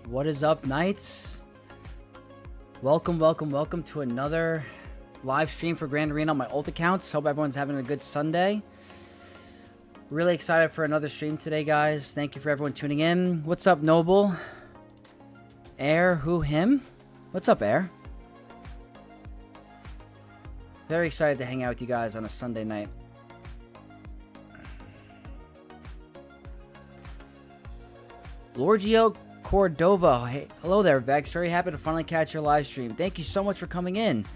What is up, Knights? Welcome to another live stream for Grand Arena on my ult accounts. Hope everyone's having a good Sunday. Really excited for another stream today, guys. Thank you for everyone tuning in. What's up, Noble? Air, who, him? What's up, Air? Very excited to hang out with you guys on a Sunday night. Lorgio Cordova. Hey, hello there, Vex. Very happy to finally catch your live stream. Thank you so much for coming in.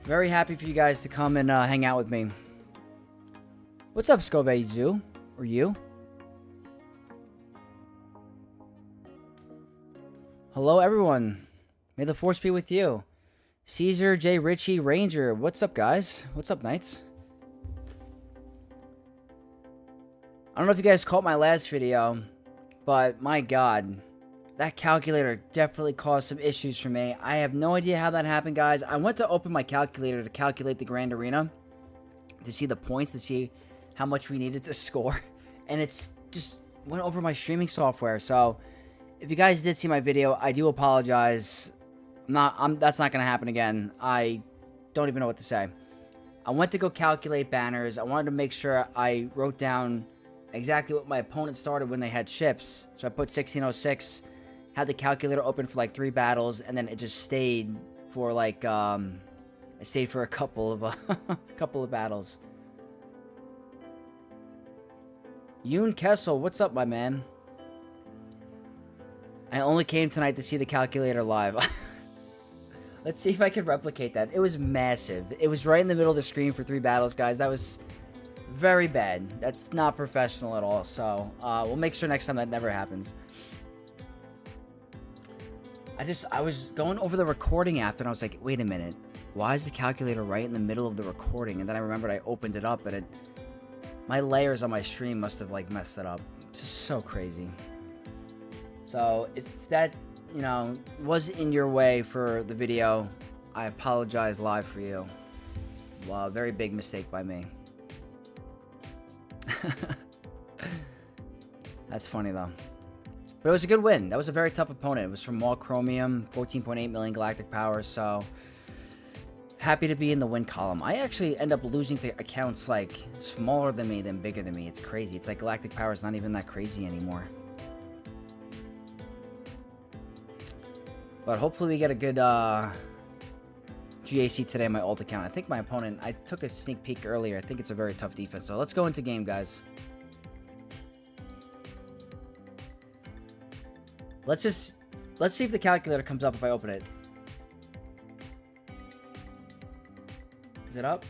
Very happy for you guys to come and hang out with me. What's up, Scove Zoo? Or you? Hello, everyone. May the force be with you. Caesar J. Ritchie Ranger. What's up, guys? What's up, Knights? I don't know if you guys caught my last video, but my god, that calculator definitely caused some issues for me. I have no idea how that happened, guys. I went to open my calculator to calculate the Grand Arena, to see the points, to see how much we needed to score, and it's just went over my streaming software. So if you guys did see my video, I do apologize. That's not going to happen again. I don't even know what to say. I went to go calculate banners. I wanted to make sure I wrote down exactly what my opponent started when they had ships. So I put 1606, had the calculator open for like 3 battles, and then it just stayed for like, I stayed for a couple of battles. Yoon Kessel, what's up, my man? I only came tonight to see the calculator live. Let's see if I can replicate that. It was massive. It was right in the middle of the screen for 3 battles, guys. That was very bad. That's not professional at all. So, we'll make sure next time that never happens. I was going over the recording after, and I was like, wait a minute. Why is the calculator right in the middle of the recording? And then I remembered I opened it up, and my layers on my stream must have, like, messed it up. It's just so crazy. So, if that, you know, was in your way for the video, I apologize live for you. Wow, very big mistake by me. That's funny, though. But it was a good win. That was a very tough opponent. It was from Maul Chromium, 14.8 million galactic power, so happy to be in the win column. I actually end up losing to accounts, like, smaller than me than bigger than me. It's crazy. It's like galactic power is not even that crazy anymore. But hopefully we get a good GAC today on my ult account. I think my opponent, I took a sneak peek earlier. I think it's a very tough defense. So let's go into game, guys. Let's see if the calculator comes up if I open it. Is it up?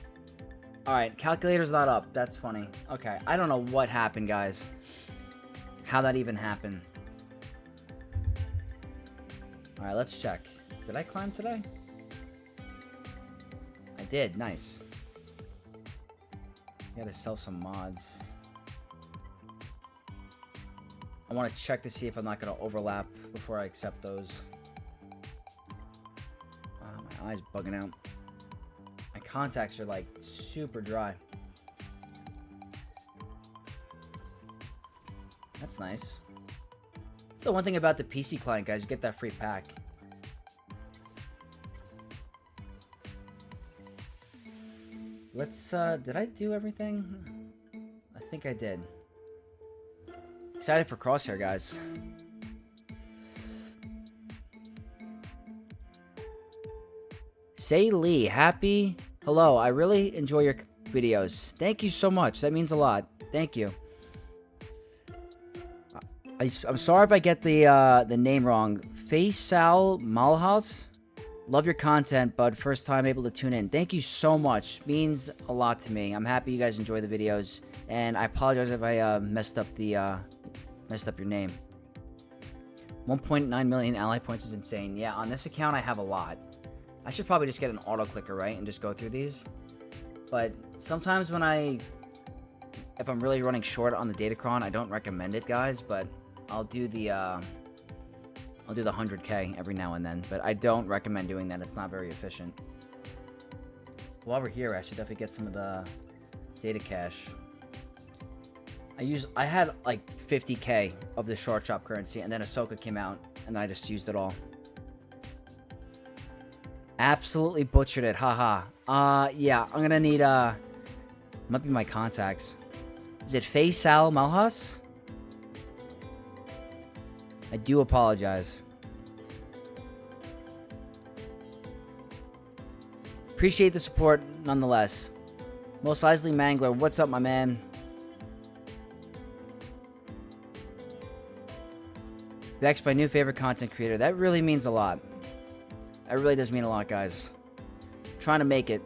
Alright, calculator's not up. That's funny. Okay, I don't know what happened, guys. How that even happened. Alright, let's check. Did I climb today? I did. Nice. Gotta sell some mods. I want to check to see if I'm not going to overlap before I accept those. Oh, my eye's bugging out. My contacts are like super dry. That's nice. That's the one thing about the PC client, guys. You get that free pack. Let's, did I do everything? I think I did. Excited for Crosshair, guys. Say Lee, happy. Hello, I really enjoy your videos. Thank you so much. That means a lot. Thank you. I'm sorry if I get the name wrong. Faisal Malhouse. Love your content, bud. First time able to tune in. Thank you so much. Means a lot to me. I'm happy you guys enjoy the videos, and I apologize if I messed up your name. 1.9 million ally points is insane. Yeah, on this account I have a lot. I should probably just get an auto clicker, right, and just go through these. But sometimes if I'm really running short on the datacron, I don't recommend it, guys. But I'll do the 100k every now and then, but I don't recommend doing that. It's not very efficient. While we're here, I should definitely get some of the data cache. I had like 50k of the short shop currency, and then Ahsoka came out, and then I just used it all. Absolutely butchered it, haha. Yeah, I'm gonna need, might be my contacts. Is it Faisal Malhas? I do apologize. Appreciate the support, nonetheless. Most Isley Mangler, what's up, my man? Vexed, my new favorite content creator. That really means a lot. That really does mean a lot, guys. I'm trying to make it.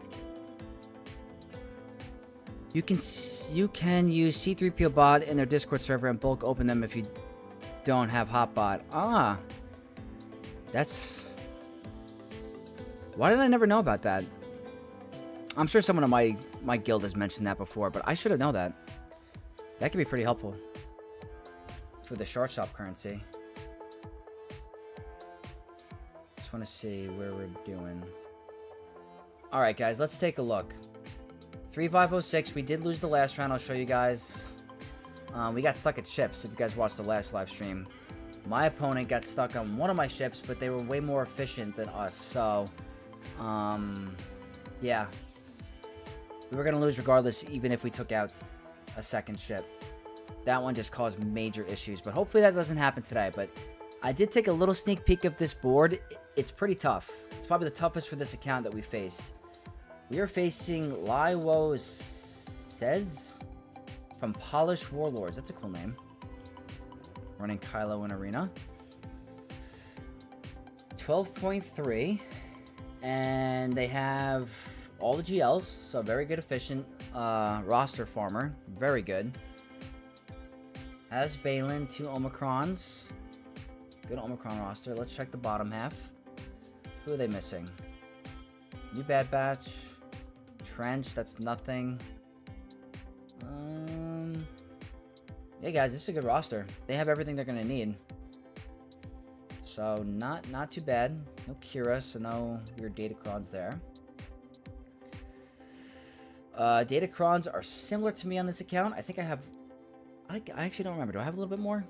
You can use C3PO bot in their Discord server and bulk open them if you don't have Hotbot. Ah. That's... Why did I never know about that? I'm sure someone in my guild has mentioned that before, but I should have known that. That could be pretty helpful for the short shop currency. Just want to see where we're doing. Alright, guys, let's take a look. 3506, we did lose the last round. I'll show you guys. We got stuck at ships, if you guys watched the last live stream. My opponent got stuck on one of my ships, but they were way more efficient than us, so... yeah. We were going to lose regardless, even if we took out a second ship. That one just caused major issues, but hopefully that doesn't happen today. But I did take a little sneak peek of this board. It's pretty tough. It's probably the toughest for this account that we faced. We are facing Laiwo Says from Polished Warlords. That's a cool name. Running Kylo in Arena. 12.3. And they have all the GLs, so very good, efficient roster farmer. Very good. Has Baylan, 2 Omicrons. Good Omicron roster. Let's check the bottom half. Who are they missing? New Bad Batch. Trench, that's nothing. Yeah, guys, this is a good roster. They have everything they're gonna need. So, not too bad. No Kira, so no weird Datacrons there. Datacrons are similar to me on this account. I think I have... I actually don't remember. Do I have a little bit more?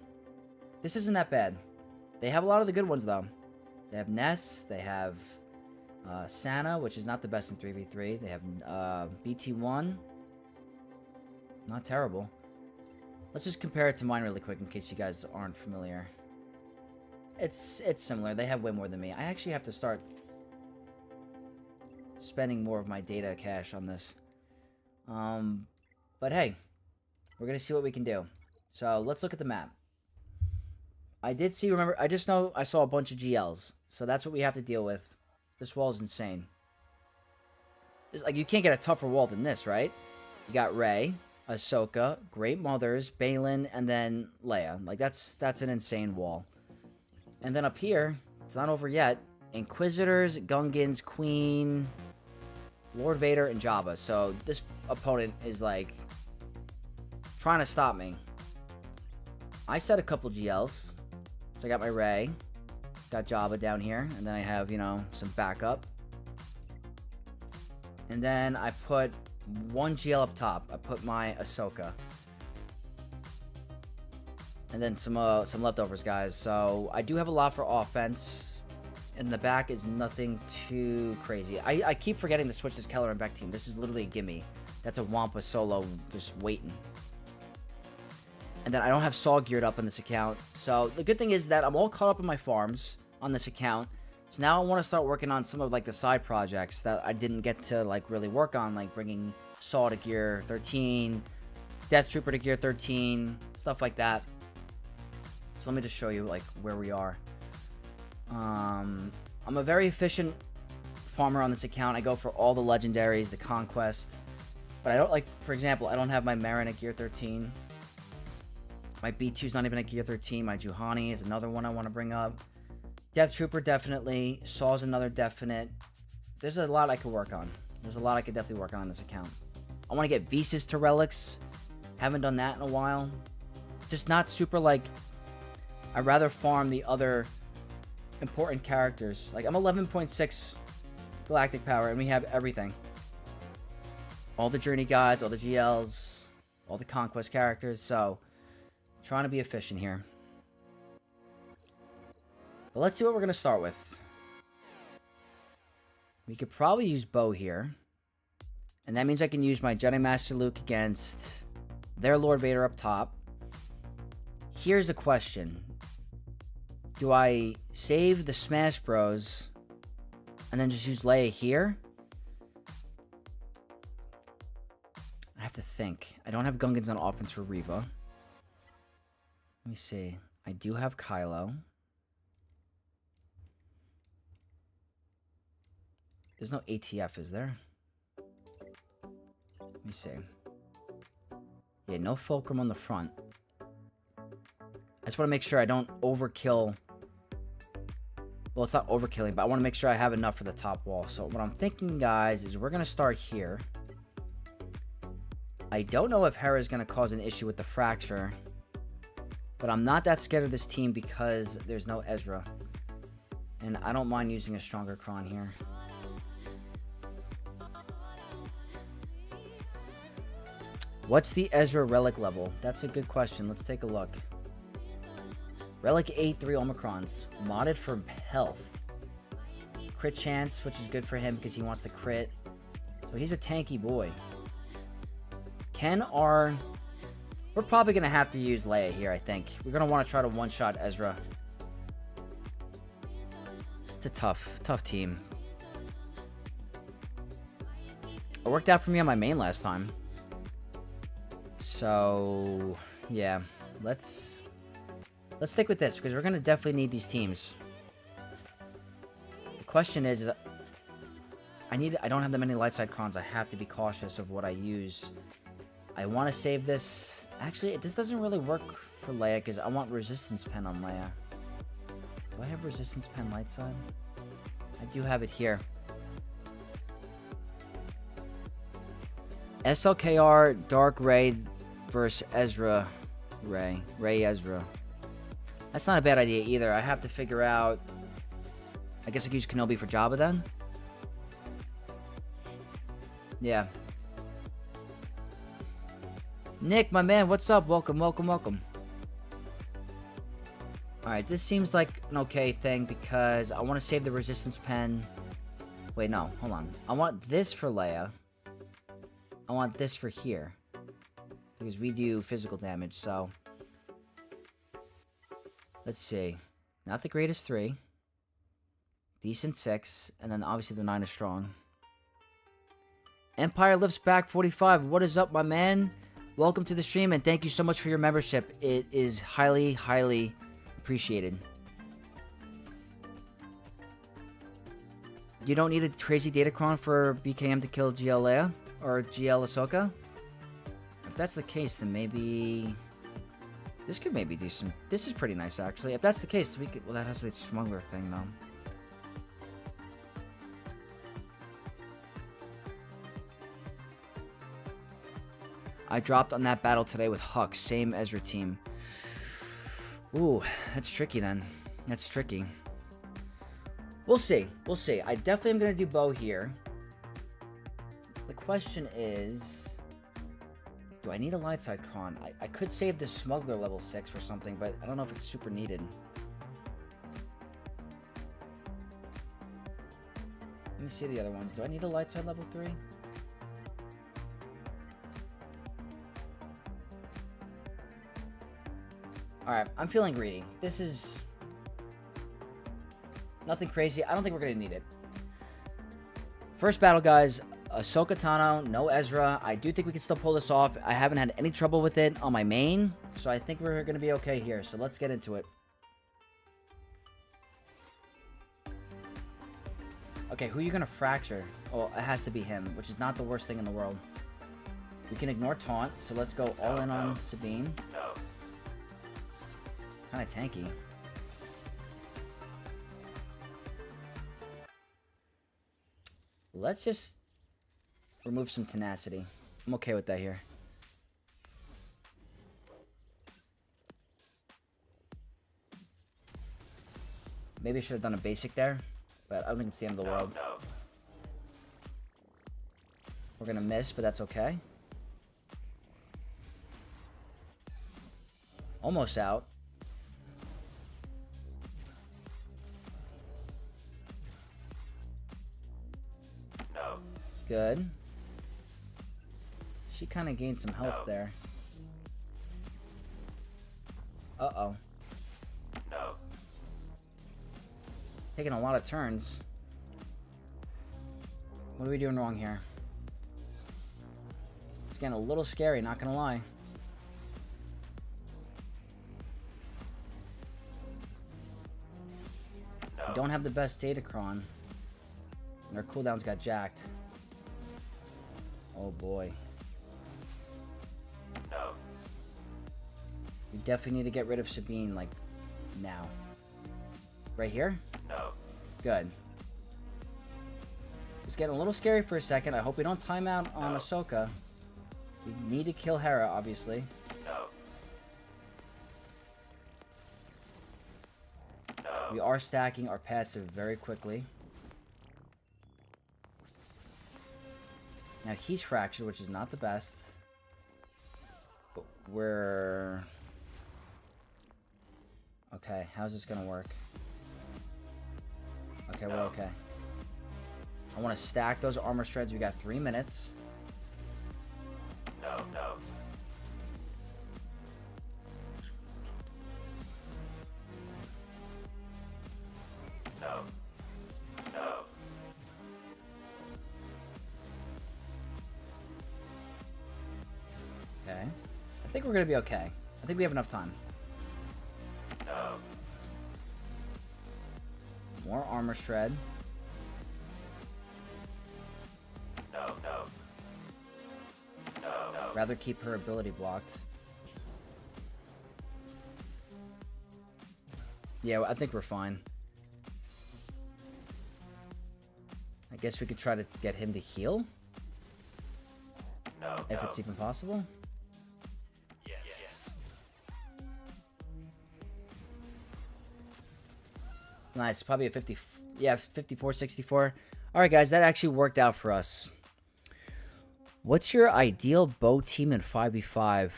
This isn't that bad. They have a lot of the good ones, though. They have Ness. They have Sana, which is not the best in 3v3. They have BT1. Not terrible. Let's just compare it to mine really quick in case you guys aren't familiar. It's similar. They have way more than me. I actually have to start spending more of my data cash on this. But hey, we're gonna see what we can do. So let's look at the map. I did see, remember, I just know I saw a bunch of GLs. So that's what we have to deal with. This wall is insane. This, like, you can't get a tougher wall than this, right? You got Rey, Ahsoka, Great Mothers, Baylan, and then Leia. Like, that's an insane wall. And then up here, it's not over yet. Inquisitors, Gungans, Queen, Lord Vader, and Jabba. So this opponent is like trying to stop me. I set a couple GLs. So I got my Rey, got Jabba down here, and then I have, you know, some backup. And then I put one GL up top. I put my Ahsoka. And then some leftovers, guys. So I do have a lot for offense. And the back is nothing too crazy. I keep forgetting to switch this Kelleran Beq team. This is literally a gimme. That's a Wampa solo just waiting. And then I don't have Saw geared up on this account. So the good thing is that I'm all caught up in my farms on this account. So now I want to start working on some of like the side projects that I didn't get to like really work on. Like bringing Saw to gear 13. Death Trooper to gear 13. Stuff like that. So let me just show you like where we are. I'm a very efficient farmer on this account. I go for all the legendaries, the conquest. But I don't, like, for example, I don't have my Merrin at gear 13. My B2's not even at gear 13. My Juhani is another one I want to bring up. Death Trooper, definitely. Saw's another definite. There's a lot I could work on. There's a lot I could definitely work on this account. I want to get Visas to relics. Haven't done that in a while. Just not super, like... I'd rather farm the other important characters. Like, I'm 11.6 galactic power, and we have everything. All the journey guides, all the GLs, all the conquest characters, so trying to be efficient here. But let's see what we're going to start with. We could probably use bow here. And that means I can use my Jedi Master Luke against their Lord Vader up top. Here's a question. Do I save the Smash Bros and then just use Leia here? I have to think. I don't have Gungans on offense for Reva. Let me see. I do have Kylo. There's no ATF, is there? Let me see. Yeah, no fulcrum on the front. I just want to make sure I don't overkill. Well, it's not overkilling, but I want to make sure I have enough for the top wall. So what I'm thinking, guys, is we're going to start here. I don't know if Hera is going to cause an issue with the fracture. But I'm not that scared of this team because there's no Ezra. And I don't mind using a stronger Kron here. What's the Ezra relic level? That's a good question. Let's take a look. Relic 8, 3 Omicrons. Modded for health. Crit chance, which is good for him because he wants to crit. So he's a tanky boy. We're probably going to have to use Leia here, I think. We're going to want to try to one-shot Ezra. It's a tough team. It worked out for me on my main last time. So, yeah. Let's stick with this, because we're going to definitely need these teams. The question is I don't have that many light side crons. I have to be cautious of what I use. I want to save this. Actually, this doesn't really work for Leia, because I want resistance pen on Leia. Do I have resistance pen light side? I do have it here. SLKR Dark Ray versus Ezra Ray. Ray Ezra. That's not a bad idea either. I have to figure out... I guess I could use Kenobi for Jabba then? Yeah. Nick, my man, what's up? Welcome, welcome, welcome. Alright, this seems like an okay thing because I want to save the resistance pen. Wait, no, hold on. I want this for Leia. I want this for here. Because we do physical damage, so... Let's see. Not the greatest 3. Decent 6. And then obviously the 9 is strong. Empire Lives Back 45. What is up, my man? Welcome to the stream, and thank you so much for your membership. It is highly, highly appreciated. You don't need a crazy datacron for BKM to kill GL Leia or GL Ahsoka? If that's the case, then maybe... This could maybe do some... This is pretty nice, actually. If that's the case, we could... Well, that has the smuggler thing, though. I dropped on that battle today with Hux. Same Ezra team. Ooh, that's tricky then. That's tricky. We'll see. We'll see. I definitely am going to do bow here. The question is... Do I need a light side con? I could save this smuggler level 6 for something, but I don't know if it's super needed. Let me see the other ones. Do I need a light side level 3? Alright, I'm feeling greedy. This is... nothing crazy. I don't think we're going to need it. First battle, guys. Ahsoka Tano, no Ezra. I do think we can still pull this off. I haven't had any trouble with it on my main, so I think we're going to be okay here. So let's get into it. Okay, who are you going to fracture? Oh, it has to be him, which is not the worst thing in the world. We can ignore taunt, so let's go all in on Sabine. Kind of tanky. Let's just remove some tenacity. I'm okay with that here. Maybe I should have done a basic there, but I don't think it's the end of the world. We're gonna miss, but that's okay. Almost out. No. Good. She kind of gained some health there. Uh-oh. No. Taking a lot of turns. What are we doing wrong here? It's getting a little scary, not gonna lie. No. We don't have the best Datacron. And our cooldowns got jacked. Oh boy. No. We definitely need to get rid of Sabine, like, now. Right here? No. Good. It's getting a little scary for a second. I hope we don't time out on Ahsoka. We need to kill Hera, obviously. No. No. We are stacking our passive very quickly. Now he's fractured, which is not the best. But we're... Okay, how's this gonna work? Okay, we're okay. I want to stack those armor shreds. We got 3 minutes. No, no. No. No. Okay. I think we're gonna be okay. I think we have enough time. No. More armor shred. No, no. No, no. Rather keep her ability blocked. Yeah, I think we're fine. I guess we could try to get him to heal? No, If no. it's even possible? Yes. Nice, probably a 50... Yeah, 54, 64. Alright guys, that actually worked out for us. What's your ideal bow team in 5v5?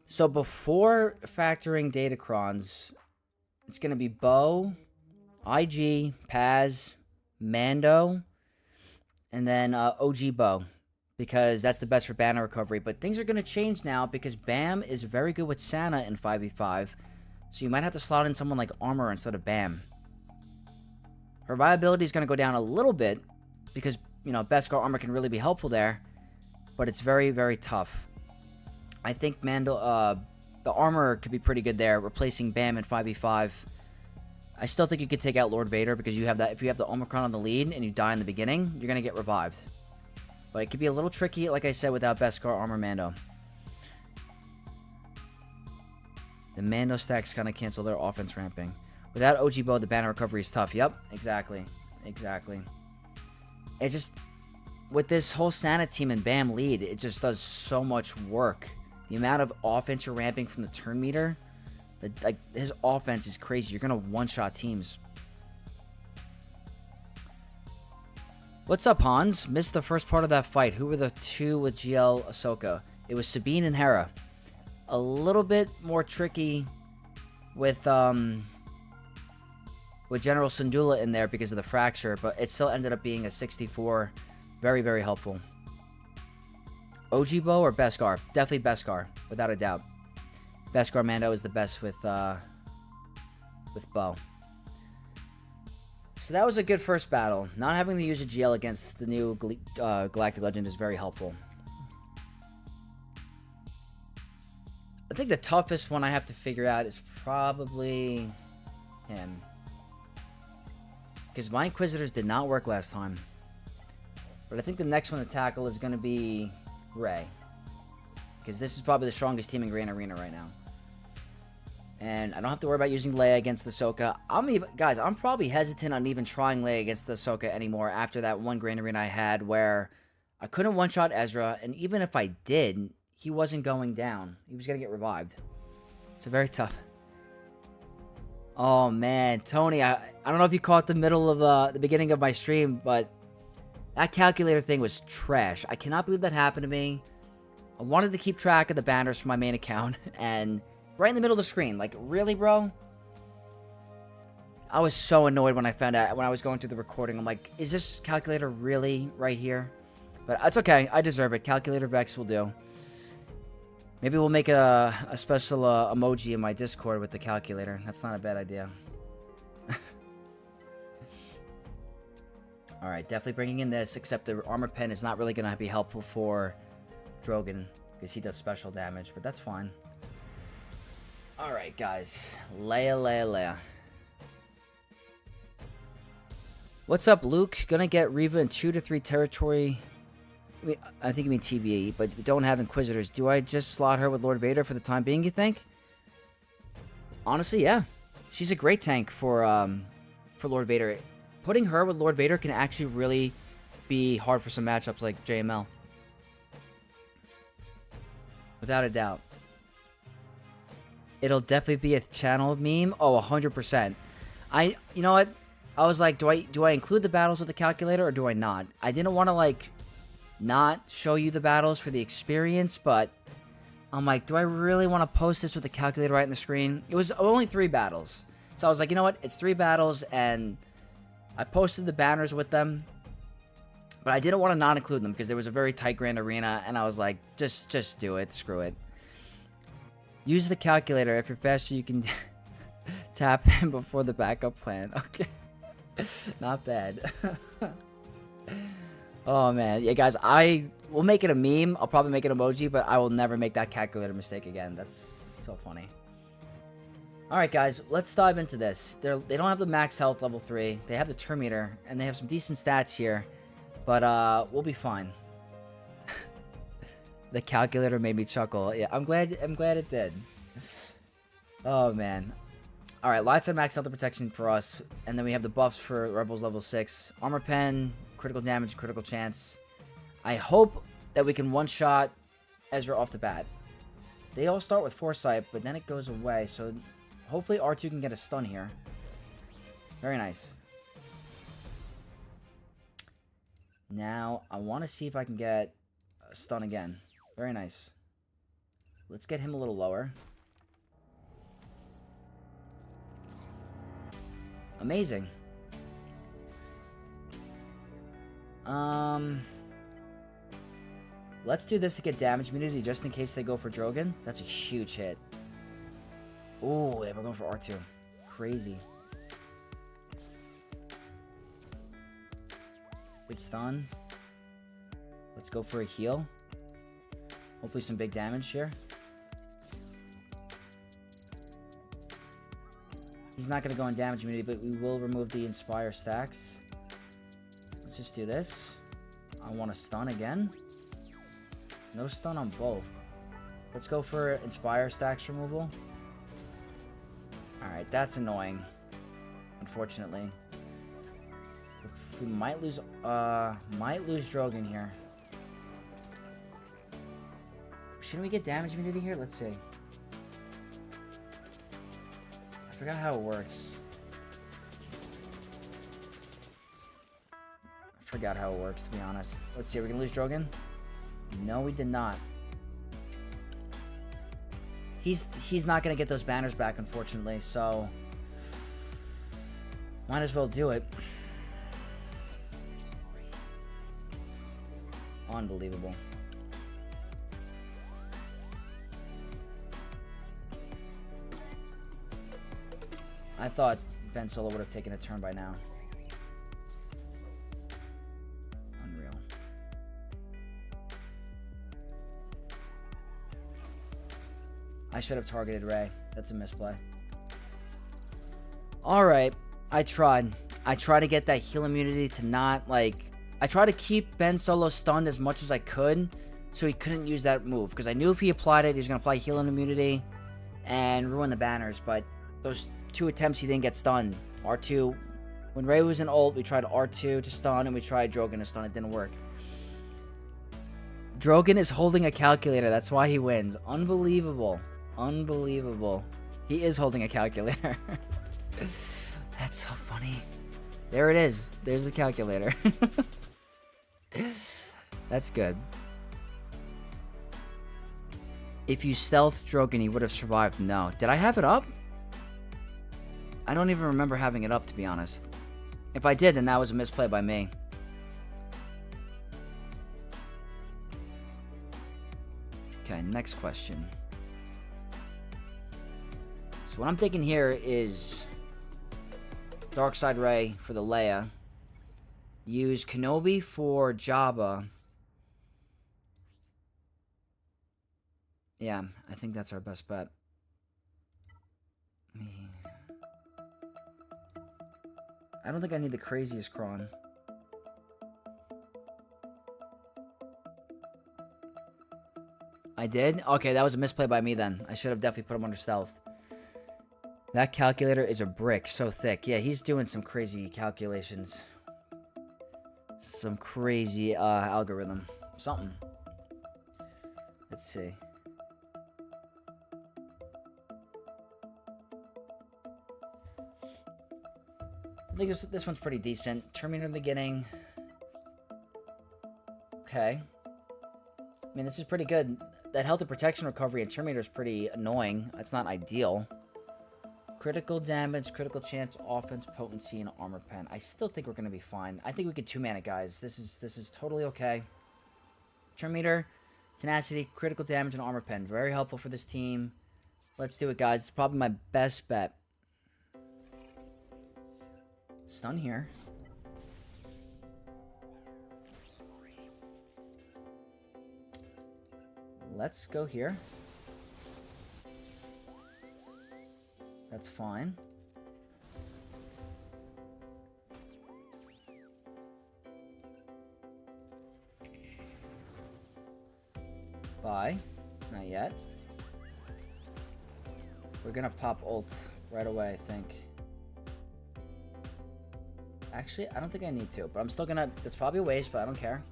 So before factoring Datacrons, it's going to be Bow, IG, Paz, Mando, and then OG Bow. Because that's the best for banner recovery. But things are going to change now because Bam is very good with Sana in 5v5. So you might have to slot in someone like Armor instead of Bam. Her viability is going to go down a little bit because, you know, Beskar Armor can really be helpful there. But it's very, very tough. I think Mando, the Armor could be pretty good there, replacing Bam in 5v5. I still think you could take out Lord Vader because you have that. If you have the Omicron on the lead and you die in the beginning, you're going to get revived. But it could be a little tricky, like I said, without Beskar Armor Mando. The Mando stacks kind of cancel their offense ramping. Without OG Bow, the banner recovery is tough. Yep, exactly. Exactly. It just... With this whole Sana team and Bam lead, it just does so much work. The amount of offense you're ramping from the turn meter... Like, his offense is crazy. You're going to one-shot teams. What's up, Hans? Missed the first part of that fight. Who were the two with GL Ahsoka? It was Sabine and Hera. A little bit more tricky with General Syndulla in there because of the fracture, but it still ended up being a 64. Very, very helpful. OG Bow or Beskar? Definitely Beskar, without a doubt. Beskar Mando is the best with Bow. So that was a good first battle. Not having to use a GL against the new Galactic Legend is very helpful. I think the toughest one I have to figure out is probably him. Because my Inquisitors did not work last time. But I think the next one to tackle is going to be Rey. Because this is probably the strongest team in Grand Arena right now. And I don't have to worry about using Leia against the Ahsoka. Guys, I'm probably hesitant on even trying Leia against the Ahsoka anymore after that one Grand Arena I had where I couldn't one-shot Ezra, and even if I did, he wasn't going down. He was going to get revived. It's very tough. Oh, man. Tony, I don't know if you caught the middle of the beginning of my stream, but that calculator thing was trash. I cannot believe that happened to me. I wanted to keep track of the banners for my main account, and right in the middle of the screen. Like, really, bro? I was so annoyed when I found out, when I was going through the recording. I'm like, is this calculator really right here? But it's okay. I deserve it. Calculator Vex will do. Maybe we'll make a special emoji in my Discord with the calculator. That's not a bad idea. Alright, definitely bringing in this, except the armor pen is not really going to be helpful for Drogon, because he does special damage, but that's fine. Alright, guys. Leia. What's up, Luke? Gonna get Reva in 2 to 3 territory. I think you mean TBE, but don't have Inquisitors. Do I just slot her with Lord Vader for the time being, you think? Honestly, yeah. She's a great tank for Lord Vader. Putting her with Lord Vader can actually really be hard for some matchups like JML. Without a doubt. It'll definitely be a channel meme. Oh, 100%. You know what? I was like, do I include the battles with the calculator or do I not? I didn't want to, like, not show you the battles for the experience, but I'm like, do I really want to post this with the calculator right in the screen? It was only 3 battles. So I was like, you know what? It's 3 battles, and I posted the banners with them, but I didn't want to not include them because there was a very tight grand arena, and I was like, just do it. Screw it. Use the calculator. If you're faster, you can tap him before the backup plan. Okay. Not bad. Oh, man. Yeah, guys, I will make it a meme. I'll probably make an emoji, but I will never make that calculator mistake again. That's so funny. Alright, guys, let's dive into this. They don't have the max health level 3. They have the Terminator, and they have some decent stats here. But, we'll be fine. The calculator made me chuckle. Yeah, I'm glad it did. Oh, man. Alright, lots of max health and protection for us. And then we have the buffs for Rebels level 6. Armor pen, critical damage, critical chance. I hope that we can one-shot Ezra off the bat. They all start with Foresight, but then it goes away, so hopefully R2 can get a stun here. Very nice. Now, I want to see if I can get a stun again. Very nice. Let's get him a little lower. Amazing. Let's do this to get damage immunity just in case they go for Drogon. That's a huge hit. Oh, yeah, we're going for R2. Crazy. Good stun. Let's go for a heal. Hopefully some big damage here. He's not going to go on damage immunity, but we will remove the Inspire stacks. Let's just do this. I want to stun again. No stun on both. Let's go for Inspire stacks removal. Alright, that's annoying. Unfortunately. We might lose Drogon here. Shouldn't we get damage immunity here? Let's see. I forgot how it works. To be honest. Let's see, are we gonna lose Drogon? No, we did not. He's not gonna get those banners back, unfortunately, so might as well do it. Unbelievable. I thought Ben Solo would have taken a turn by now. Unreal. I should have targeted Rey. That's a misplay. Alright. I tried. I tried to get that heal immunity to not, like... I tried to keep Ben Solo stunned as much as I could, so he couldn't use that move. Because I knew if he applied it, he was going to apply healing immunity and ruin the banners. But those 2 attempts, he didn't get stunned. R2, when Rey was in ult, we tried R2 to stun, and we tried Drogon to stun. It didn't work. Drogon is holding a calculator. That's why he wins. Unbelievable. Unbelievable. He is holding a calculator. That's so funny. There it is. There's the calculator. That's good. If you stealth Drogon, he would have survived. No. Did I have it up? I don't even remember having it up, to be honest. If I did, then that was a misplay by me. Okay, next question. So what I'm thinking here is Darkside Ray for the Leia. Use Kenobi for Jabba. Yeah, I think that's our best bet. I don't think I need the craziest cron. I did? Okay, that was a misplay by me then. I should have definitely put him under stealth. That calculator is a brick, so thick. Yeah, he's doing some crazy calculations. Some crazy algorithm. Something. Let's see. I think this one's pretty decent. Terminator in the beginning. Okay. I mean, this is pretty good. That health and protection recovery in Terminator is pretty annoying. It's not ideal. Critical damage, critical chance, offense, potency, and armor pen. I still think we're going to be fine. I think we could two-man it, guys. This is totally okay. Terminator, tenacity, critical damage, and armor pen. Very helpful for this team. Let's do it, guys. It's probably my best bet. Stun here. Let's go here. That's fine. Bye. Not yet. We're gonna pop ult right away, I think. Actually, I don't think I need to, but I'm still gonna... It's probably a waste, but I don't care.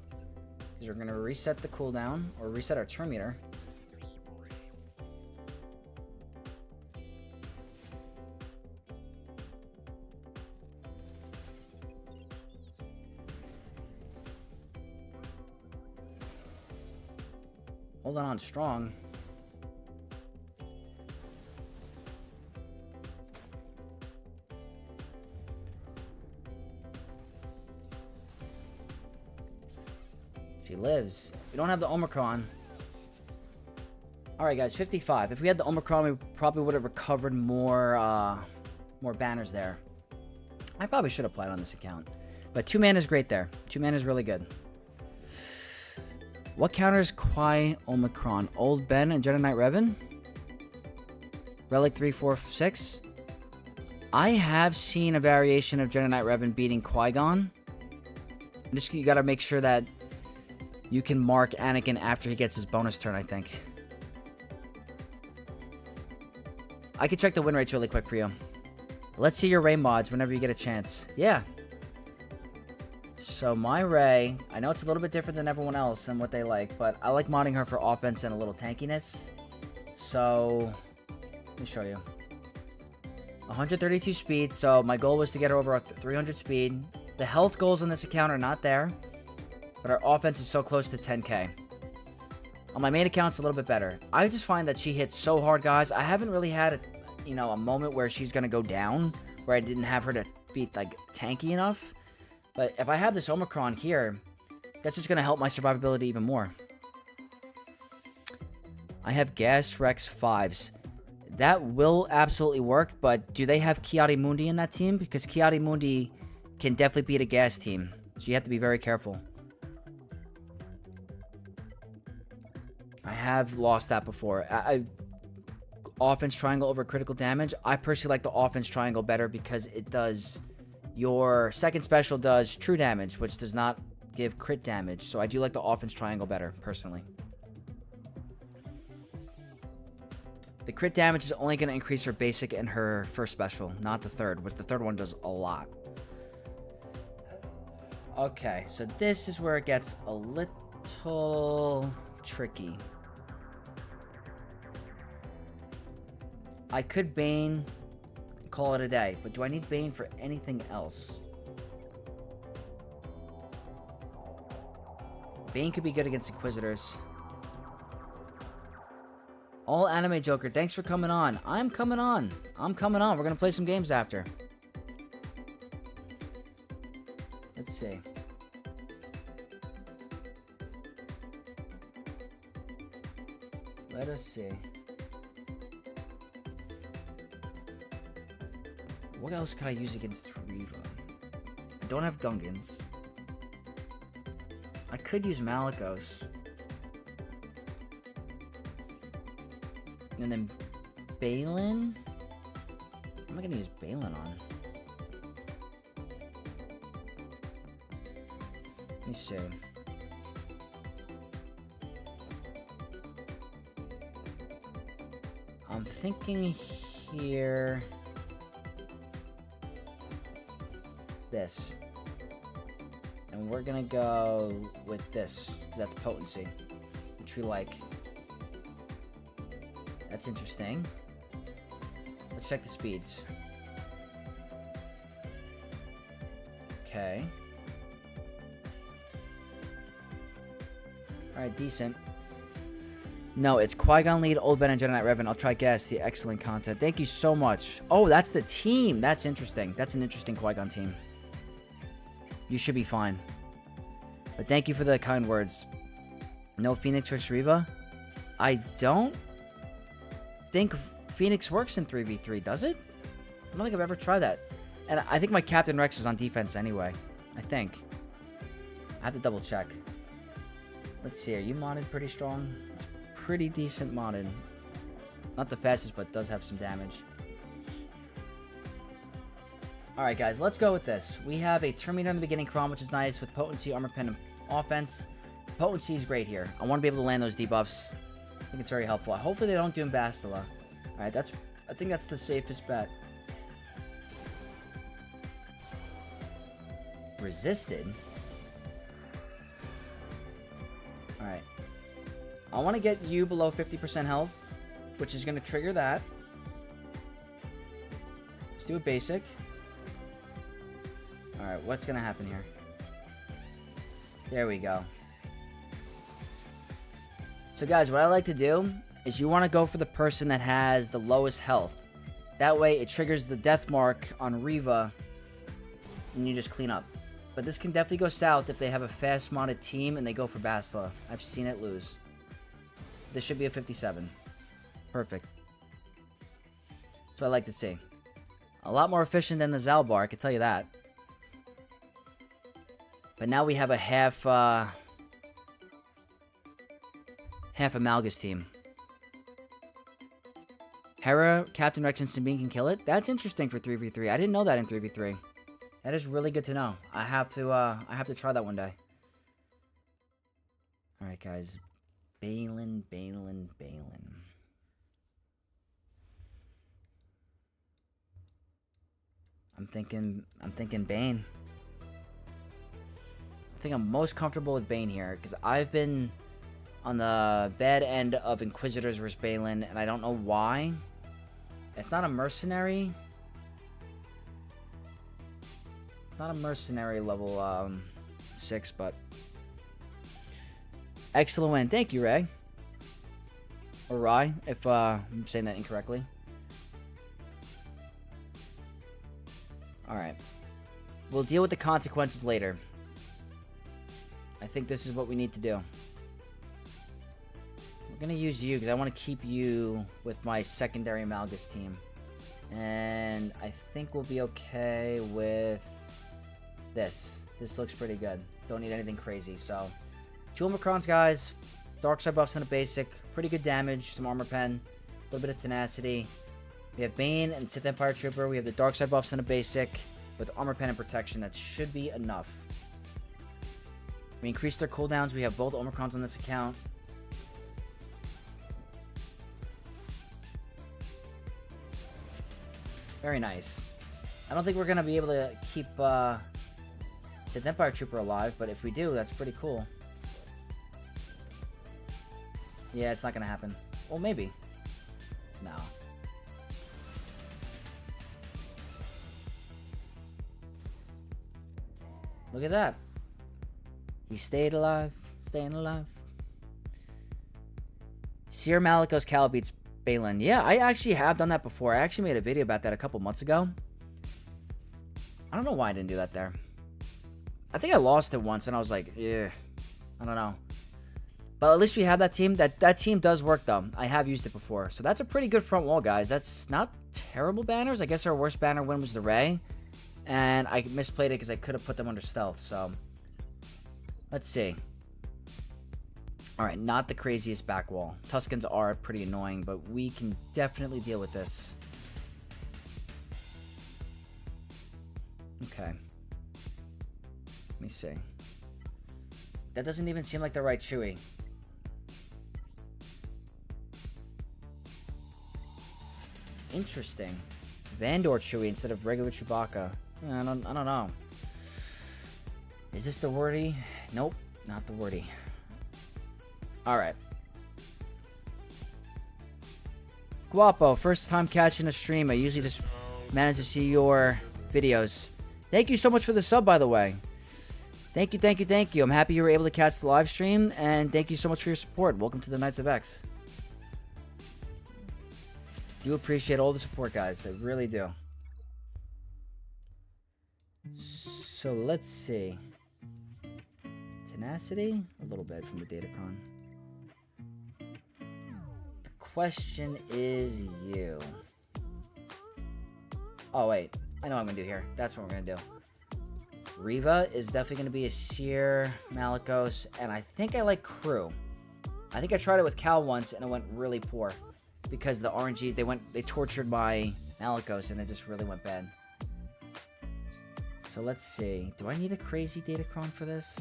Because we're gonna reset the cooldown, or reset our Terminator. Hold on strong. She lives. We don't have the Omicron. Alright guys, 55. If we had the Omicron, we probably would have recovered more banners there. I probably should have played on this account. But 2-man is great there. 2-man is really good. What counters Qui Omicron? Old Ben and Jedi Knight Revan? Relic 346? I have seen a variation of Jedi Knight Revan beating Qui-Gon. You gotta make sure that you can mark Anakin after he gets his bonus turn, I think. I can check the win rates really quick for you. Let's see your Rey mods whenever you get a chance. Yeah. So my Rey, I know it's a little bit different than everyone else and what they like, but I like modding her for offense and a little tankiness. So, let me show you. 132 speed, so my goal was to get her over 300 speed. The health goals on this account are not there, but our offense is so close to 10k. On my main account, it's a little bit better. I just find that she hits so hard, guys. I haven't really had, a moment where she's going to go down, where I didn't have her to be, tanky enough. But if I have this Omicron here, that's just going to help my survivability even more. I have Gas Rex 5s. That will absolutely work, but do they have Ki-Adi-Mundi in that team? Because Ki-Adi-Mundi can definitely beat a gas team. So you have to be very careful. I have lost that before. Offense triangle over critical damage. I personally like the offense triangle better because it does... Your second special does true damage, which does not give crit damage. So I do like the offense triangle better, personally. The crit damage is only going to increase her basic and her first special, not the third, which the third one does a lot. Okay, so this is where it gets a little tricky. I could Bane... call it a day, but do I need Bane for anything else? Bane could be good against Inquisitors. All Anime Joker, thanks for coming on. I'm coming on. I'm coming on. We're going to play some games after. Let's see. Let us see. What else could I use against Reva? I don't have Gungans. I could use Malicos. And then Baylan? What am I gonna use Baylan on? Let me see. I'm thinking here... this. And we're gonna go with this. That's potency, which we like. That's interesting. Let's check the speeds. Okay. Alright, decent. No, it's Qui-Gon lead, Old Ben, and Jedi Knight Revan. I'll try guess. The excellent content. Thank you so much. Oh, that's the team. That's interesting. That's an interesting Qui-Gon team. You should be fine. But thank you for the kind words. No Phoenix Trix Reva? I don't think Phoenix works in 3v3, does it? I don't think I've ever tried that. And I think my Captain Rex is on defense anyway. I think. I have to double check. Let's see, are you modded pretty strong? It's pretty decent modded. Not the fastest, but does have some damage. Alright guys, let's go with this. We have a Terminator in the beginning Crom, which is nice, with potency, armor pen, and offense. Potency is great here. I want to be able to land those debuffs. I think it's very helpful. Hopefully they don't do Bastila. Alright, I think that's the safest bet. Resisted? Alright. I want to get you below 50% health, which is going to trigger that. Let's do a basic. Alright, what's going to happen here? There we go. So guys, what I like to do is you want to go for the person that has the lowest health. That way it triggers the death mark on Reva and you just clean up. But this can definitely go south if they have a fast modded team and they go for Bastila. I've seen it lose. This should be a 57. Perfect. So I like to see. A lot more efficient than the Zalbar, I can tell you that. But now we have a half Amalgus team. Hera, Captain Rex, and Sabine can kill it? That's interesting for 3v3. I didn't know that in 3v3. That is really good to know. I have to try that one day. Alright guys. Baylan. I'm thinking Bane. I think I'm most comfortable with Bane here, because I've been on the bad end of Inquisitors versus Baylan, and I don't know why. It's not a mercenary. It's not a mercenary level 6, but... Excellent win. Thank you, Ray. Or Rai, if I'm saying that incorrectly. Alright. We'll deal with the consequences later. I think this is what we need to do. We're going to use you because I want to keep you with my secondary Amalgus team. And I think we'll be okay with this. This looks pretty good. Don't need anything crazy. So, 2 Omicrons, guys. Dark side buffs and a basic. Pretty good damage. Some armor pen. A little bit of tenacity. We have Bane and Sith Empire Trooper. We have the dark side buffs and a basic. With armor pen and protection. That should be enough. We increased their cooldowns. We have both Omicrons on this account. Very nice. I don't think we're going to be able to keep Sith Empire Trooper alive, but if we do, that's pretty cool. Yeah, it's not going to happen. Well, maybe. No. Look at that. He stayed alive. Staying alive. Seer Malicos Cal beats Baylan. Yeah, I actually have done that before. I actually made a video about that a couple months ago. I don't know why I didn't do that there. I think I lost it once, and I was like, yeah, I don't know. But at least we have that team. That team does work, though. I have used it before. So that's a pretty good front wall, guys. That's not terrible banners. I guess our worst banner win was the Rey. And I misplayed it because I could have put them under stealth. So let's see. All right, not the craziest back wall. Tuskens are pretty annoying, but we can definitely deal with this. Okay. Let me see. That doesn't even seem like the right Chewie. Interesting. Vandor Chewie instead of regular Chewbacca. I don't know. Is this the wordy? Nope, not the wordy. Alright. Guapo, first time catching a stream. I usually just manage to see your videos. Thank you so much for the sub, by the way. Thank you. I'm happy you were able to catch the live stream, and thank you so much for your support. Welcome to the Knights of X. Do appreciate all the support, guys. I really do. So let's see. Tenacity? A little bit from the Datacron. The question is you. Oh, wait. I know what I'm going to do here. That's what we're going to do. Reva is definitely going to be a Seer, Malicos, and I think I like Crew. I think I tried it with Cal once, and it went really poor. Because the RNGs, they tortured my Malicos, and it just really went bad. So let's see. Do I need a crazy Datacron for this?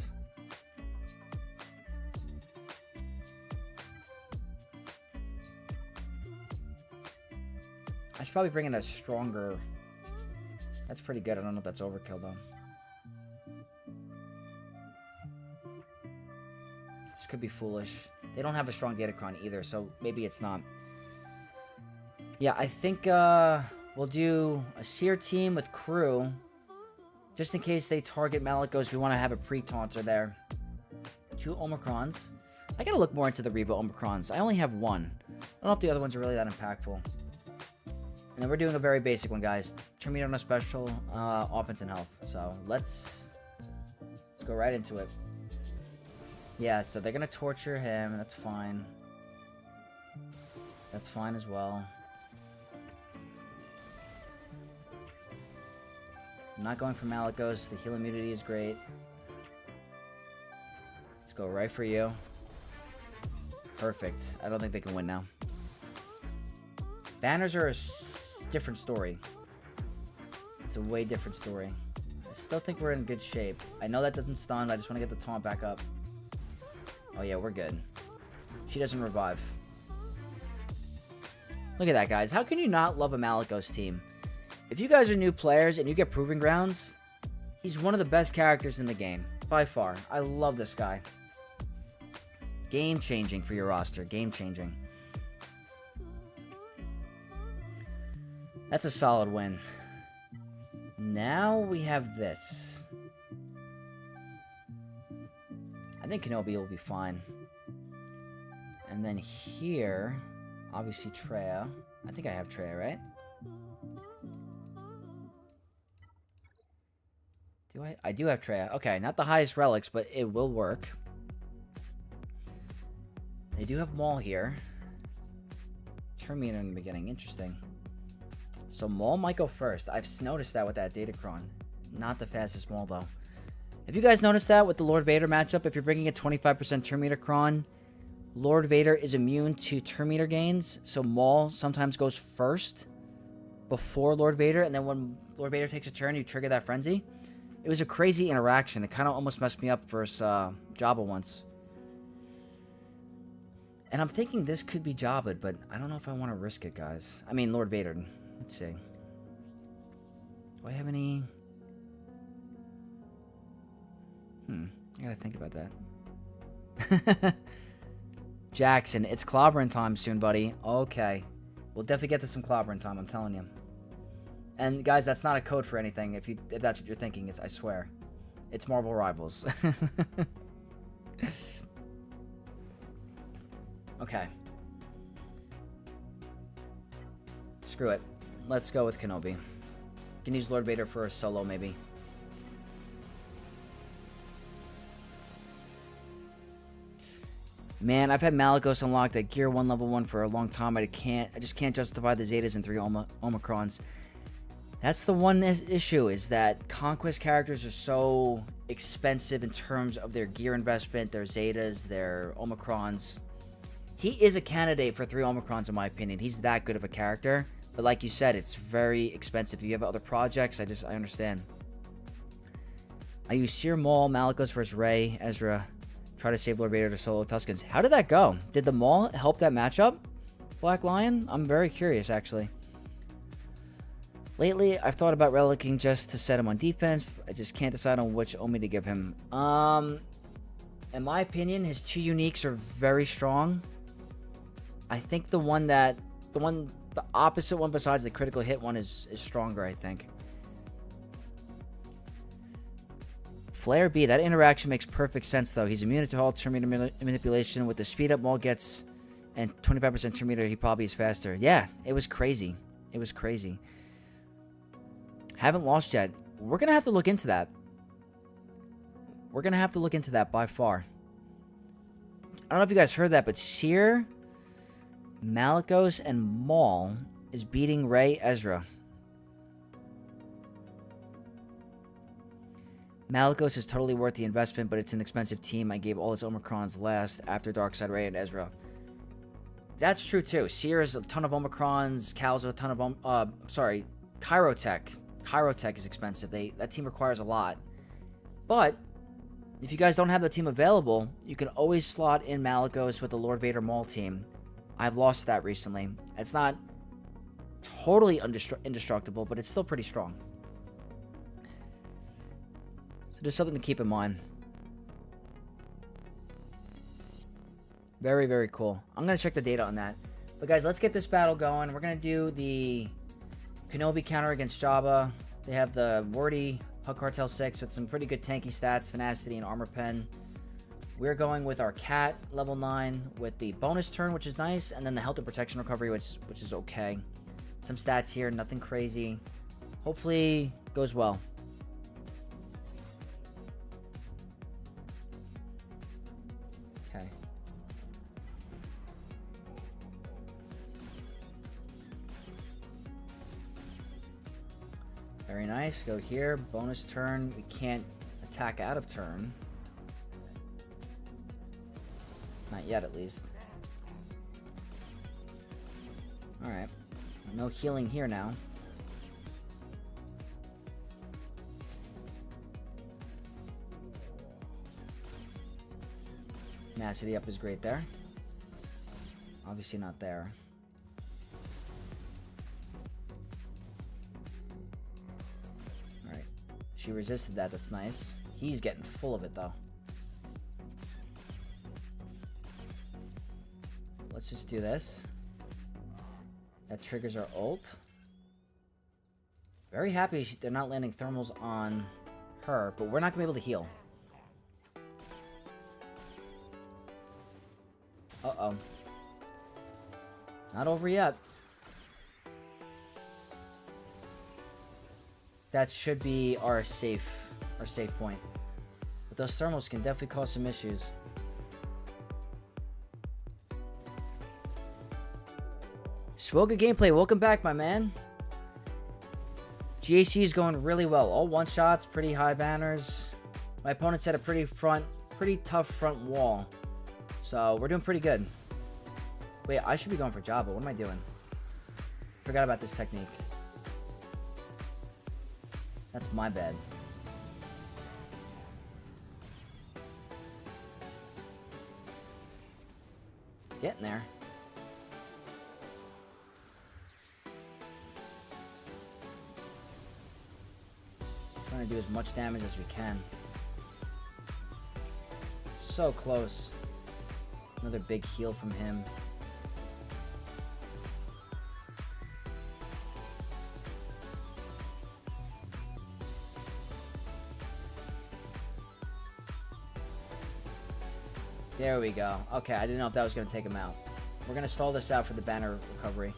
I should probably bring in a stronger... That's pretty good. I don't know if that's overkill, though. This could be foolish. They don't have a strong Datacron either, so maybe it's not. Yeah, I think we'll do a Seer team with Crew. Just in case they target Malicos, we want to have a pre-taunter there. 2 Omicrons. I gotta look more into the Reva Omicrons. I only have 1. I don't know if the other ones are really that impactful. And then we're doing a very basic one, guys. Turn me on a special, offense and health. So let's go right into it. Yeah, so they're gonna torture him. That's fine. That's fine as well. I'm not going for Malicos. The heal immunity is great. Let's go right for you. Perfect. I don't think they can win now. Banners are a different story. It's a way different story. I still think we're in good shape. I know that doesn't stun. I just want to get the taunt back up. Oh yeah, we're good. She doesn't revive. Look at that, guys. How can you not love a Malicos team? If you guys are new players and you get Proving Grounds, he's one of the best characters in the game. By far. I love this guy. Game-changing for your roster. Game-changing. That's a solid win. Now we have this. I think Kenobi will be fine. And then here, obviously Traya. I think I have Traya, right? Do I? I do have Traya. Okay, not the highest relics, but it will work. They do have Maul here. Terminator in the beginning. Interesting. So Maul might go first. I've noticed that with that Datacron. Not the fastest Maul, though. Have you guys noticed that with the Lord Vader matchup? If you're bringing a 25% Terminator Cron, Lord Vader is immune to Terminator gains. So Maul sometimes goes first before Lord Vader. And then when Lord Vader takes a turn, you trigger that frenzy. It was a crazy interaction. It kind of almost messed me up versus Jabba once. And I'm thinking this could be Jabba, but I don't know if I want to risk it, guys. I mean, Lord Vader. Let's see. Do I have any... I gotta think about that. Jackson, it's clobbering time soon, buddy. Okay. We'll definitely get to some clobbering time, I'm telling you. And guys, that's not a code for anything. If that's what you're thinking, I swear. It's Marvel Rivals. Okay. Screw it. Let's go with Kenobi. Can use Lord Vader for a solo, maybe. Man, I've had Malagos unlocked at Gear 1 Level 1 for a long time. I just can't justify the Zetas and 3 Omicrons. That's the one issue, is that Conquest characters are so expensive in terms of their gear investment, their Zetas, their Omicrons. He is a candidate for 3 Omicrons, in my opinion. He's that good of a character. But like you said, it's very expensive. If you have other projects, I understand. I use Seer Maul, Malagos versus Rey, Ezra. Try to save Lord Vader to solo Tuskens. How did that go? Did the Maul help that matchup? Black Lion? I'm very curious, actually. Lately, I've thought about relicking just to set him on defense. I just can't decide on which Omi to give him. In my opinion, his 2 uniques are very strong. I think the opposite one besides the critical hit one is stronger, I think. Flare B, that interaction makes perfect sense, though. He's immune to all turn meter manipulation. With the speed up Maul gets and 25% turn meter, he probably is faster. Yeah, it was crazy. It was crazy. Haven't lost yet. We're going to have to look into that. We're going to have to look into that by far. I don't know if you guys heard that, but Seer, Malagos, and Maul is beating Rey, Ezra. Malagos is totally worth the investment, but it's an expensive team. I gave all his Omicrons last after Darkseid, Rey, and Ezra. That's true, too. Seer is a ton of Omicrons. Cal's a ton of... Chirotech. Chirotech is expensive. That team requires a lot. But if you guys don't have the team available, you can always slot in Malagos with the Lord Vader Maul team. I've lost that recently. It's not totally indestructible, but it's still pretty strong. So just something to keep in mind. Very, very cool. I'm going to check the data on that. But guys, let's get this battle going. We're going to do the Kenobi counter against Jabba. They have the wordy Hug Cartel 6 with some pretty good tanky stats, tenacity, and armor pen. We're going with our Cat, level 9, with the bonus turn, which is nice, and then the health and protection recovery, which is okay. Some stats here, nothing crazy. Hopefully, goes well. Okay. Very nice. Go here. Bonus turn. We can't attack out of turn. Not yet, at least. Alright. No healing here now. Tenacity up is great there. Obviously not there. Alright. She resisted that. That's nice. He's getting full of it, though. Let's just do this. That triggers our ult. Very happy they're not landing thermals on her, but we're not going to be able to heal. Uh-oh. Not over yet. That should be our safe point. But those thermals can definitely cause some issues. Swoga Gameplay, welcome back, my man. GAC is going really well. All one-shots, pretty high banners. My opponent's had a pretty tough front wall. So, we're doing pretty good. Wait, I should be going for Jabba. What am I doing? Forgot about this technique. That's my bad. Getting there. Trying to do as much damage as we can. So close. Another big heal from him. There we go. Okay, I didn't know if that was going to take him out. We're going to stall this out for the banner recovery.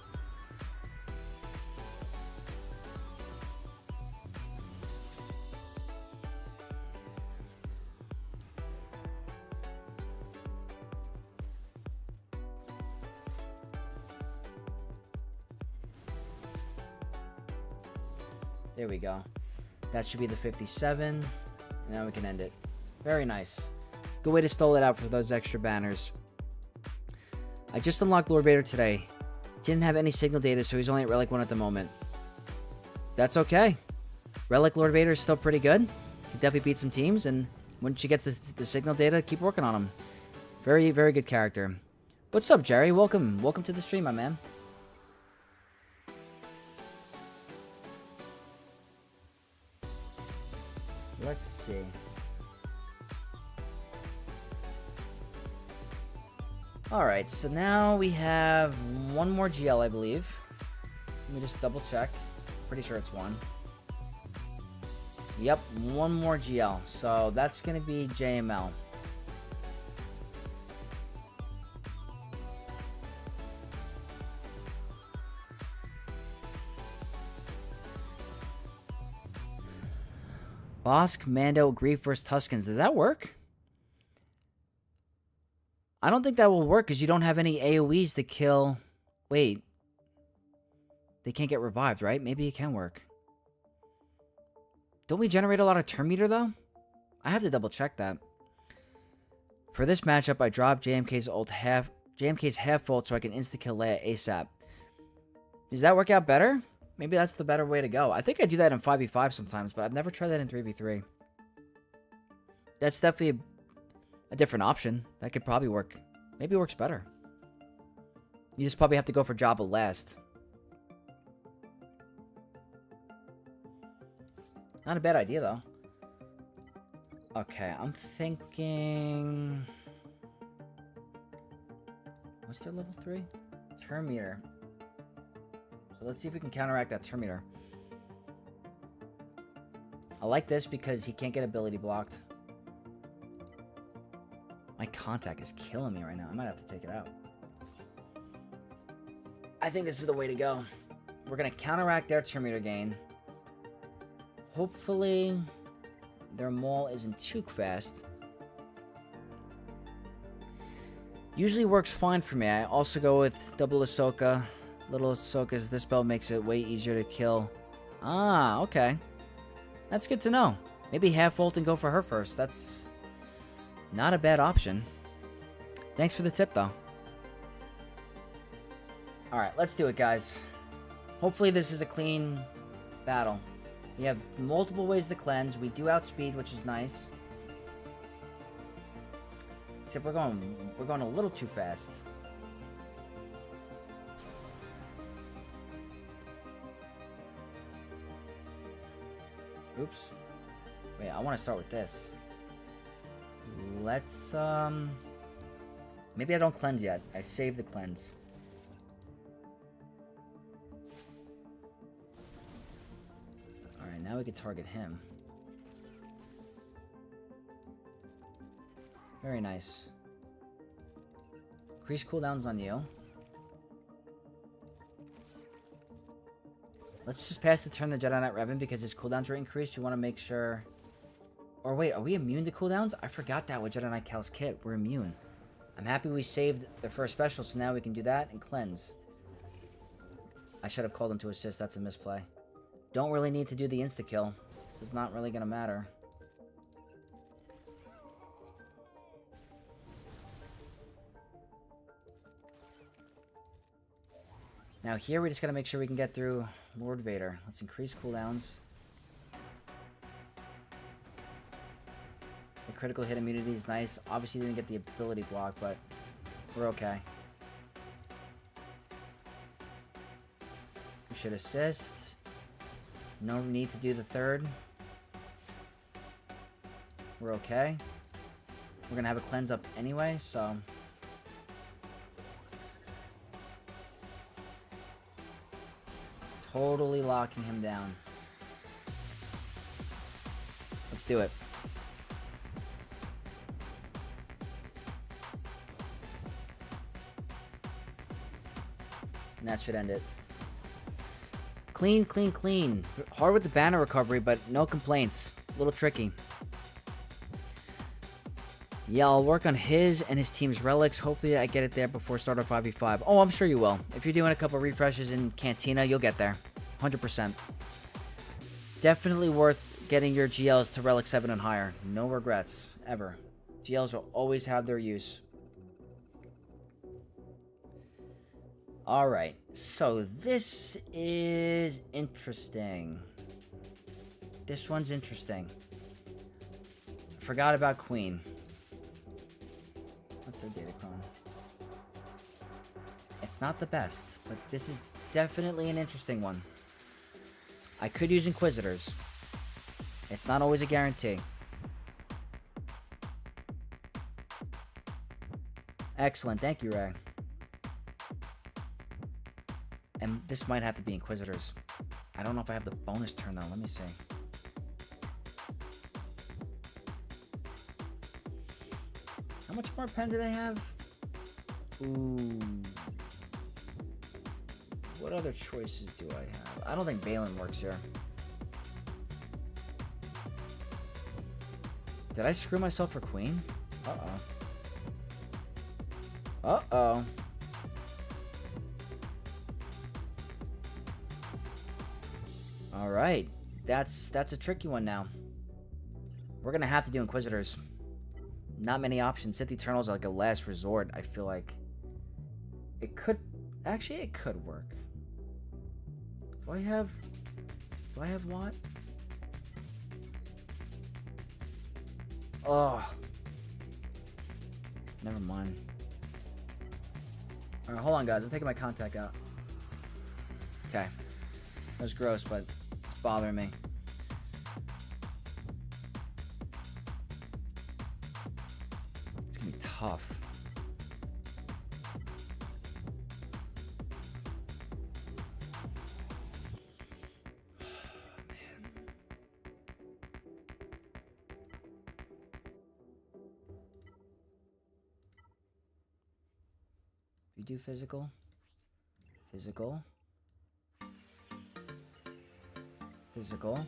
There we go. That should be the 57. Now we can end it. Very nice. Good way to stall it out for those extra banners. I just unlocked Lord Vader today. Didn't have any signal data, so he's only at Relic 1 at the moment. That's okay. Relic Lord Vader is still pretty good. Can definitely beat some teams, and once you get the signal data, keep working on him. Very, very good character. What's up, Jerry? Welcome. Welcome to the stream, my man. Let's see. Alright, so now we have one more GL, I believe. Let me just double check. Pretty sure it's one. Yep, one more GL. So that's going to be JML. Bosk, Mando, Grief vs. Tuskens. Does that work? I don't think that will work because you don't have any AoEs to kill. Wait. They can't get revived, right? Maybe it can work. Don't we generate a lot of turn meter, though? I have to double check that. For this matchup, I dropped JMK's half ult so I can insta-kill Leia ASAP. Does that work out better? Maybe that's the better way to go. I think I do that in 5v5 sometimes, but I've never tried that in 3v3. That's definitely a different option. That could probably work. Maybe it works better. You just probably have to go for Jabba last. Not a bad idea, though. Okay, I'm thinking... What's their level 3? Turn meter. So let's see if we can counteract that turn meter. I like this because he can't get ability blocked. My contact is killing me right now. I might have to take it out. I think this is the way to go. We're going to counteract their turn meter gain. Hopefully, their Maul isn't too fast. Usually works fine for me. I also go with double Ahsoka. Little Ahsoka's, this spell makes it way easier to kill. Ah, okay. That's good to know. Maybe half ult and go for her first. That's not a bad option. Thanks for the tip, though. Alright, let's do it, guys. Hopefully this is a clean battle. We have multiple ways to cleanse. We do outspeed, which is nice. Except we're going a little too fast. Oops. Wait, I want to start with this. Let's, maybe I don't cleanse yet. I save the cleanse. Alright, now we can target him. Very nice. Increase cooldowns on you. Let's just pass the turn to Jedi Knight Revan because his cooldowns are increased. We want to make sure... Or wait, are we immune to cooldowns? I forgot that with Jedi Knight Cal's kit. We're immune. I'm happy we saved the first special, so now we can do that and cleanse. I should have called him to assist. That's a misplay. Don't really need to do the insta-kill. It's not really going to matter. Now here we just got to make sure we can get through Lord Vader. Let's increase cooldowns. The critical hit immunity is nice. Obviously didn't get the ability block, but we're okay. We should assist. No need to do the third. We're okay. We're gonna have a cleanse up anyway, so... Totally locking him down. Let's do it. And that should end it. Clean, clean, clean. Hard with the banner recovery, but no complaints. A little tricky. Yeah, I'll work on his and his team's relics. Hopefully I get it there before start of 5v5. Oh, I'm sure you will. If you're doing a couple refreshes in Cantina, you'll get there. 100%. definitely worth getting your GLs to Relic 7 and higher. No regrets, ever. GLs will always have their use. Alright, so this is interesting. This one's interesting. Forgot about Queen. What's their datacron? It's not the best, but this is definitely an interesting one. I could use Inquisitors. It's not always a guarantee. Excellent, thank you, Ray. And this might have to be Inquisitors. I don't know if I have the bonus turn, though. Let me see. How much more pen do they have? Ooh. What other choices do I have? I don't think Baylan works here. Did I screw myself for Queen? Uh-oh. Uh-oh. Alright. That's a tricky one now. We're gonna have to do Inquisitors. Not many options. Sith Eternals are like a last resort, I feel like. It could... Actually, it could work. Do I have what? Oh. Never mind. Alright, hold on, guys. I'm taking my contact out. Okay. That was gross, but it's bothering me. It's gonna be tough. You do physical. Physical. Physical.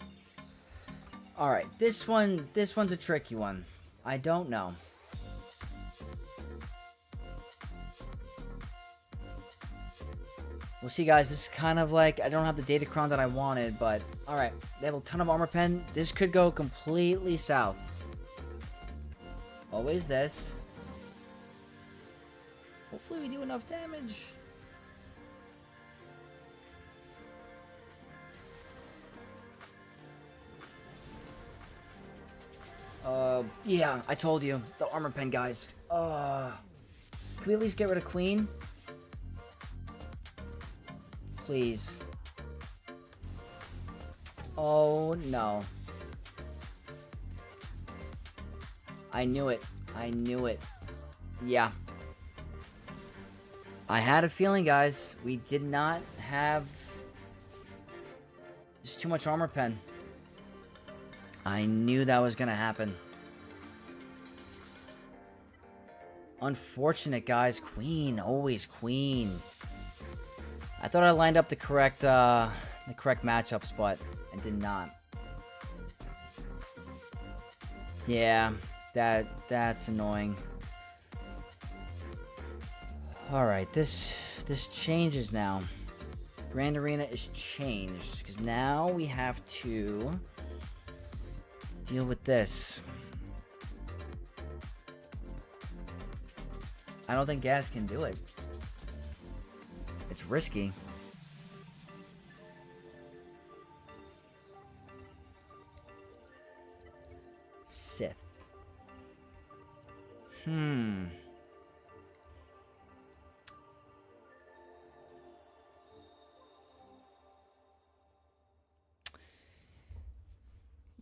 Alright, this one's a tricky one. I don't know. We'll see, guys. This is kind of like, I don't have the datacron that I wanted, but alright. They have a ton of armor pen. This could go completely south. Always this. Hopefully we do enough damage. Yeah, I told you. The armor pen, guys. Can we at least get rid of Queen? Please. Oh, no. I knew it. I knew it. Yeah. I had a feeling, guys. We did not have... There's too much armor pen. I knew that was gonna happen. Unfortunate, guys. Queen. Always Queen. I thought I lined up the correct matchups, but I did not. Yeah, that's annoying. Alright, this changes now. Grand Arena is changed, because now we have to deal with this. I don't think gas can do it. It's risky. Sith.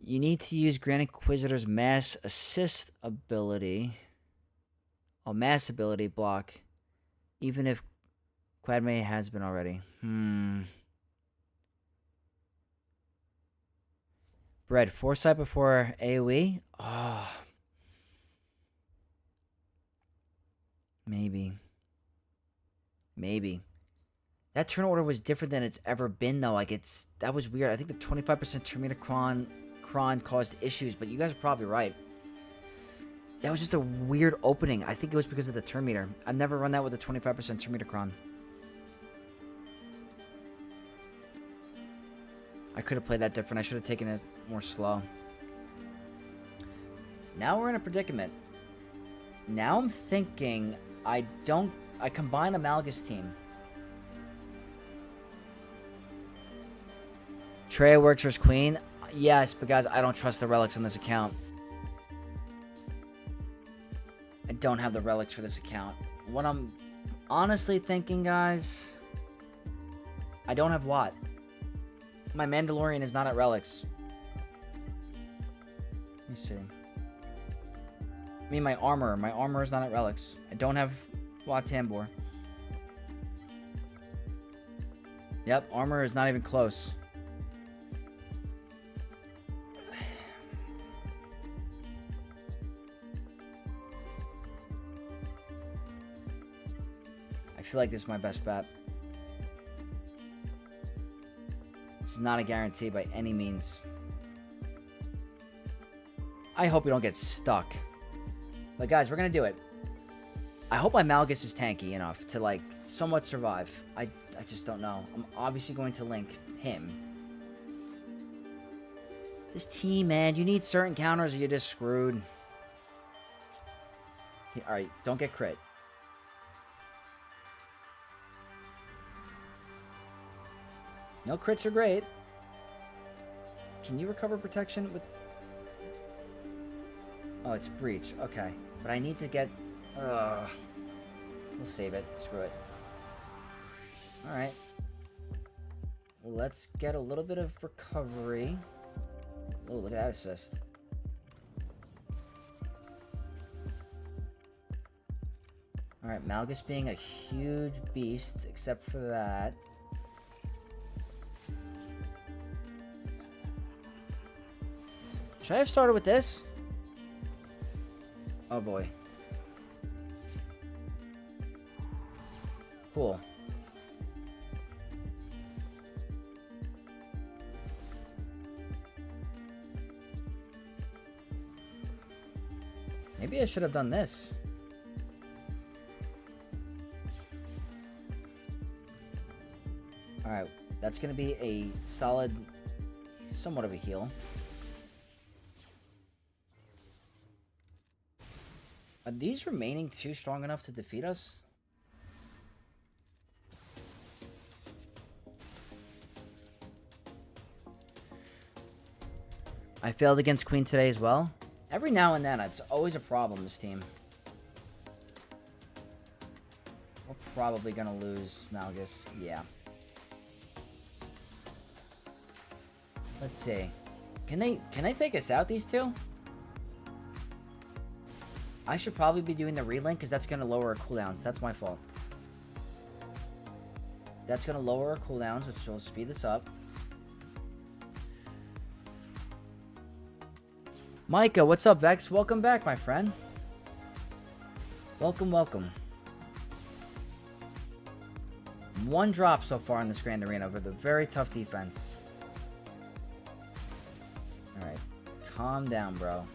You need to use Grand Inquisitor's mass assist ability. Oh, mass ability block. Even if Quadme has been already. Bread. Foresight before AoE? Oh. Maybe. Maybe. That turn order was different than it's ever been, though. Like, that was weird. I think the 25% Terminator Cron caused issues, but you guys are probably right. That was just a weird opening. I think it was because of the turn meter. I've never run that with a 25% turn meter Cron. I could have played that different. I should have taken it more slow. Now we're in a predicament. Now I'm thinking I combine a Malgus team. Traya works versus Queen. Yes, but guys, I don't trust the relics on this account. I don't have the relics for this account. What I'm honestly thinking, guys, I don't have Watt. My Mandalorian is not at relics. Let me see. I mean, my armor. My armor is not at relics. I don't have Watt Tambor. Yep, armor is not even close. I feel like this is my best bet. This is not a guarantee by any means. I hope we don't get stuck. But guys, we're going to do it. I hope my Malgus is tanky enough to, like, somewhat survive. I just don't know. I'm obviously going to link him. This team, man, you need certain counters or you're just screwed. Alright, don't get crit. No crits are great. Can you recover protection with... Oh, it's breach. Okay. But I need to get... We'll save it. Screw it. Alright. Let's get a little bit of recovery. Oh, look at that assist. Alright, Malgus being a huge beast, except for that. Should I have started with this? Oh boy. Cool. Maybe I should have done this. Alright, that's going to be a solid, somewhat of a heal. Are these remaining two strong enough to defeat us? I failed against Queen today as well. Every now and then, it's always a problem, this team. We're probably gonna lose Malgus. Yeah. Let's see. Can they take us out, these two? I should probably be doing the relink because that's going to lower our cooldowns. That's my fault. That's going to lower our cooldowns, which will speed this up. Micah, what's up, Vex? Welcome back, my friend. Welcome, welcome. One drop so far in this Grand Arena with a very tough defense. Alright. Calm down, bro.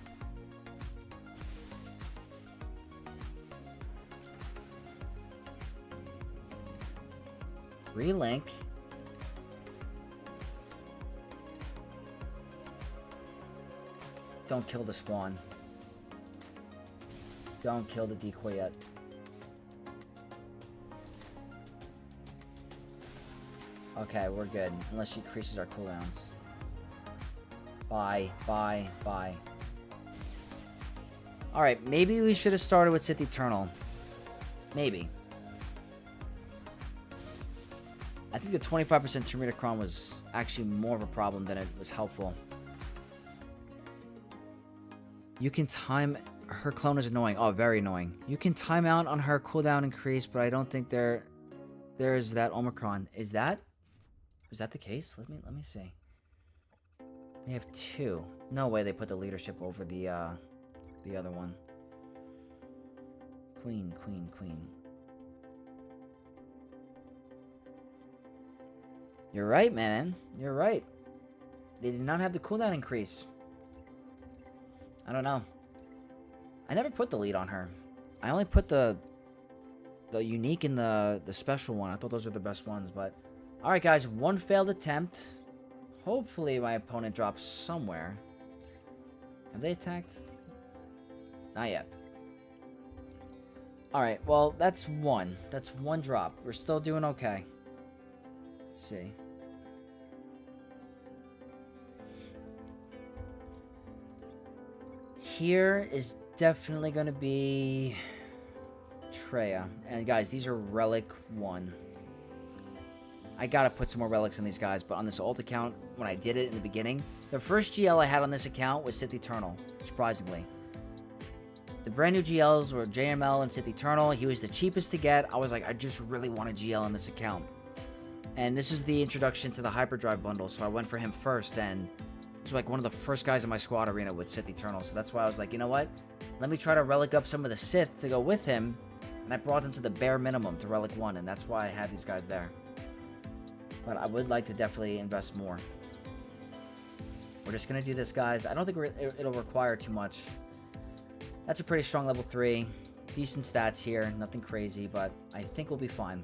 Relink. Don't kill the spawn. Don't kill the decoy yet. Okay, we're good. Unless she increases our cooldowns. Bye. Bye. Bye. Alright, maybe we should have started with Sith Eternal. Maybe. I think the 25% Tomb Raider Chron was actually more of a problem than it was helpful. You can time... Her clone is annoying. Oh, very annoying. You can time out on her cooldown increase, but I don't think there is that Omicron. Is that the case? Let me see. They have two. No way they put the leadership over the other one. Queen. You're right, man. You're right. They did not have the cooldown increase. I don't know. I never put the lead on her. I only put the unique and the special one. I thought those were the best ones, but... Alright, guys. One failed attempt. hopefully my opponent drops somewhere. Have they attacked? Not yet. Alright, well, that's one. That's one drop. We're still doing okay. Let's see. Here is definitely going to be Traya. And guys, these are Relic 1. I gotta put some more relics in these guys, but on this alt account, when I did it in the beginning, the first GL I had on this account was Sith Eternal, surprisingly. The brand new GLs were JML and Sith Eternal. He was the cheapest to get. I was like, I just really want a GL on this account. And this is the introduction to the Hyperdrive bundle, so I went for him first, and he was like one of the first guys in my squad arena with Sith Eternal, so that's why I was like, you know what? Let me try to relic up some of the Sith to go with him, and I brought him to the bare minimum to Relic 1, and that's why I had these guys there. But I would like to definitely invest more. We're just going to do this, guys. I don't think it'll require too much. That's a pretty strong level 3. Decent stats here. Nothing crazy, but I think we'll be fine.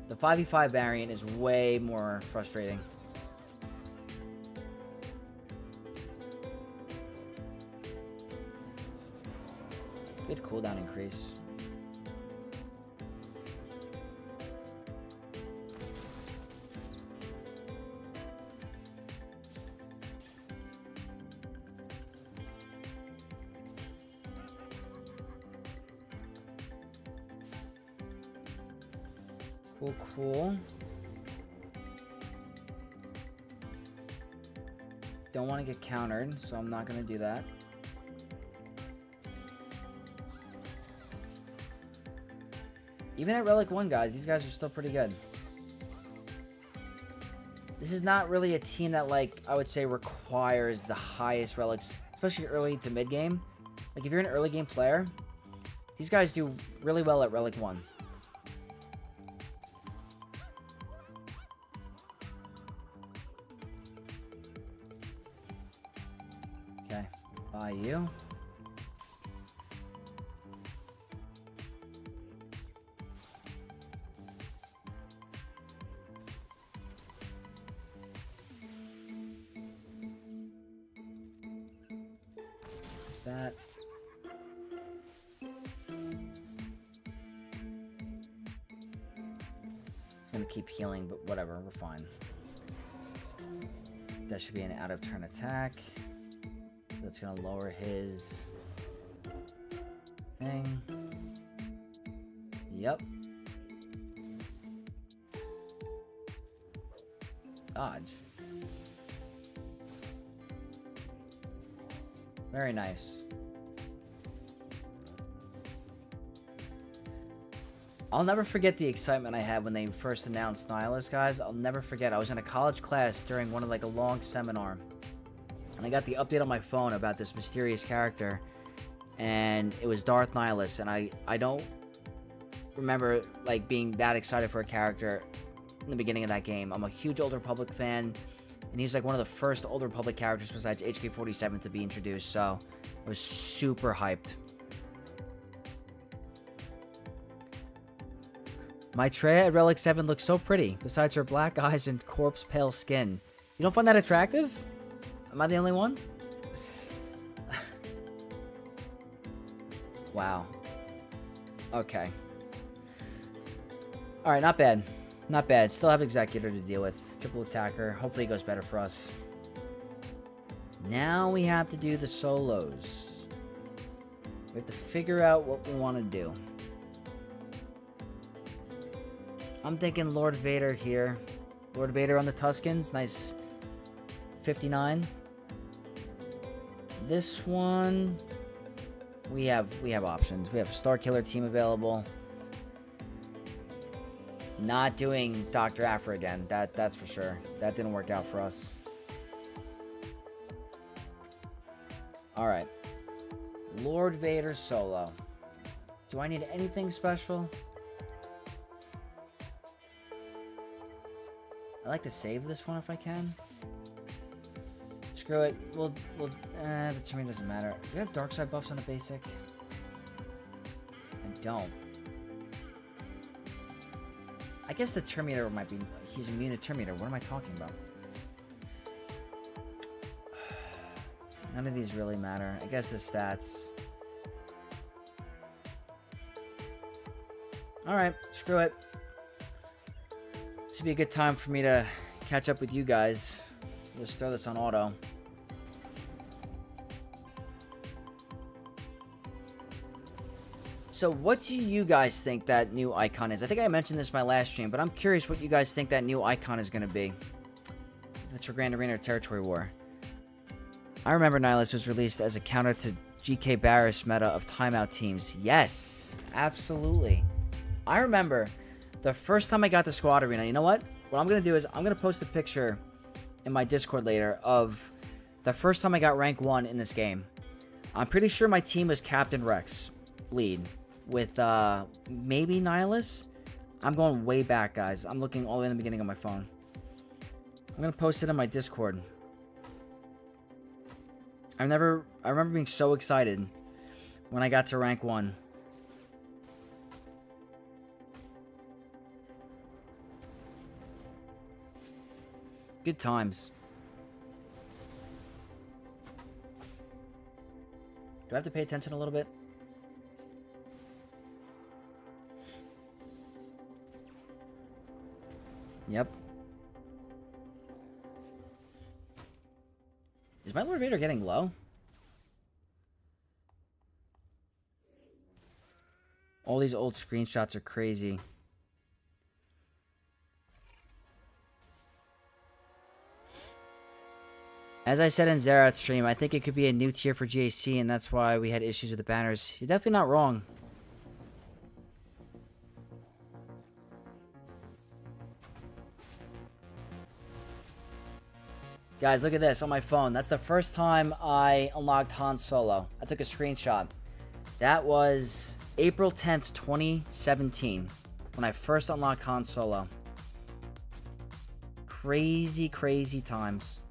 The 5v5 variant is way more frustrating. Good cooldown increase. Cool. Don't want to get countered, so I'm not going to do that. Even at Relic 1, guys, these guys are still pretty good. This is not really a team that, like, I would say requires the highest relics, especially early to mid-game. Like, if you're an early game player, these guys do really well at Relic 1. Okay, buy you. That. It's gonna keep healing, but whatever, we're fine. That should be an out of turn attack. That's gonna lower his thing. Yep. Dodge. Very nice. I'll never forget the excitement I had when they first announced Nihilus, guys. I'll never forget. I was in a college class during one of a long seminar, and I got the update on my phone about this mysterious character, and it was Darth Nihilus, and I don't remember being that excited for a character in the beginning of that game. I'm a huge Old Republic fan, and he's one of the first Old Republic characters besides HK-47 to be introduced, so I was super hyped. My Traya at Relic 7 looks so pretty, besides her black eyes and corpse pale skin. You don't find that attractive? Am I the only one? Wow. Okay. Alright, not bad. Not bad. Still have Executor to deal with. Triple attacker. Hopefully it goes better for us. Now we have to do the solos. We have to figure out what we want to do. I'm thinking Lord Vader here. Lord Vader on the Tuskens. Nice 59. This one, we have options. We have a Starkiller team available. Not doing Dr. Aphra again. That's for sure. That didn't work out for us. Alright. Lord Vader solo. Do I need anything special? I like to save this one if I can. Screw it. The terrain doesn't matter. Do we have dark side buffs on the basic? I don't. I I guess the Terminator might be... He's immune to Terminator. What am I talking about? None of these really matter. I guess the stats. Alright, screw it. This would be a good time for me to catch up with you guys. Let's throw this on auto. So what do you guys think that new icon is? I think I mentioned this in my last stream, but I'm curious what you guys think that new icon is going to be. If it's for Grand Arena or Territory War. I remember Nihilus was released as a counter to GK Barris meta of timeout teams. Yes, absolutely. I remember the first time I got the Squad Arena. You know what? What I'm going to do is I'm going to post a picture in my Discord later of the first time I got rank 1 in this game. I'm pretty sure my team was Captain Rex lead with maybe Nihilus. I'm going way back, guys. I'm looking all the way in the beginning of my phone. I'm going to post it in my Discord. I remember being so excited when I got to rank 1. Good times. Do I have to pay attention a little bit? Yep. Is my Lord Vader getting low? All these old screenshots are crazy. As I said in Zerat's stream, I think it could be a new tier for GAC, and that's why we had issues with the banners. You're definitely not wrong. Guys, look at this on my phone. That's the first time I unlocked Han Solo. I took a screenshot. That was April 10th, 2017, when I first unlocked Han Solo. Crazy, crazy times.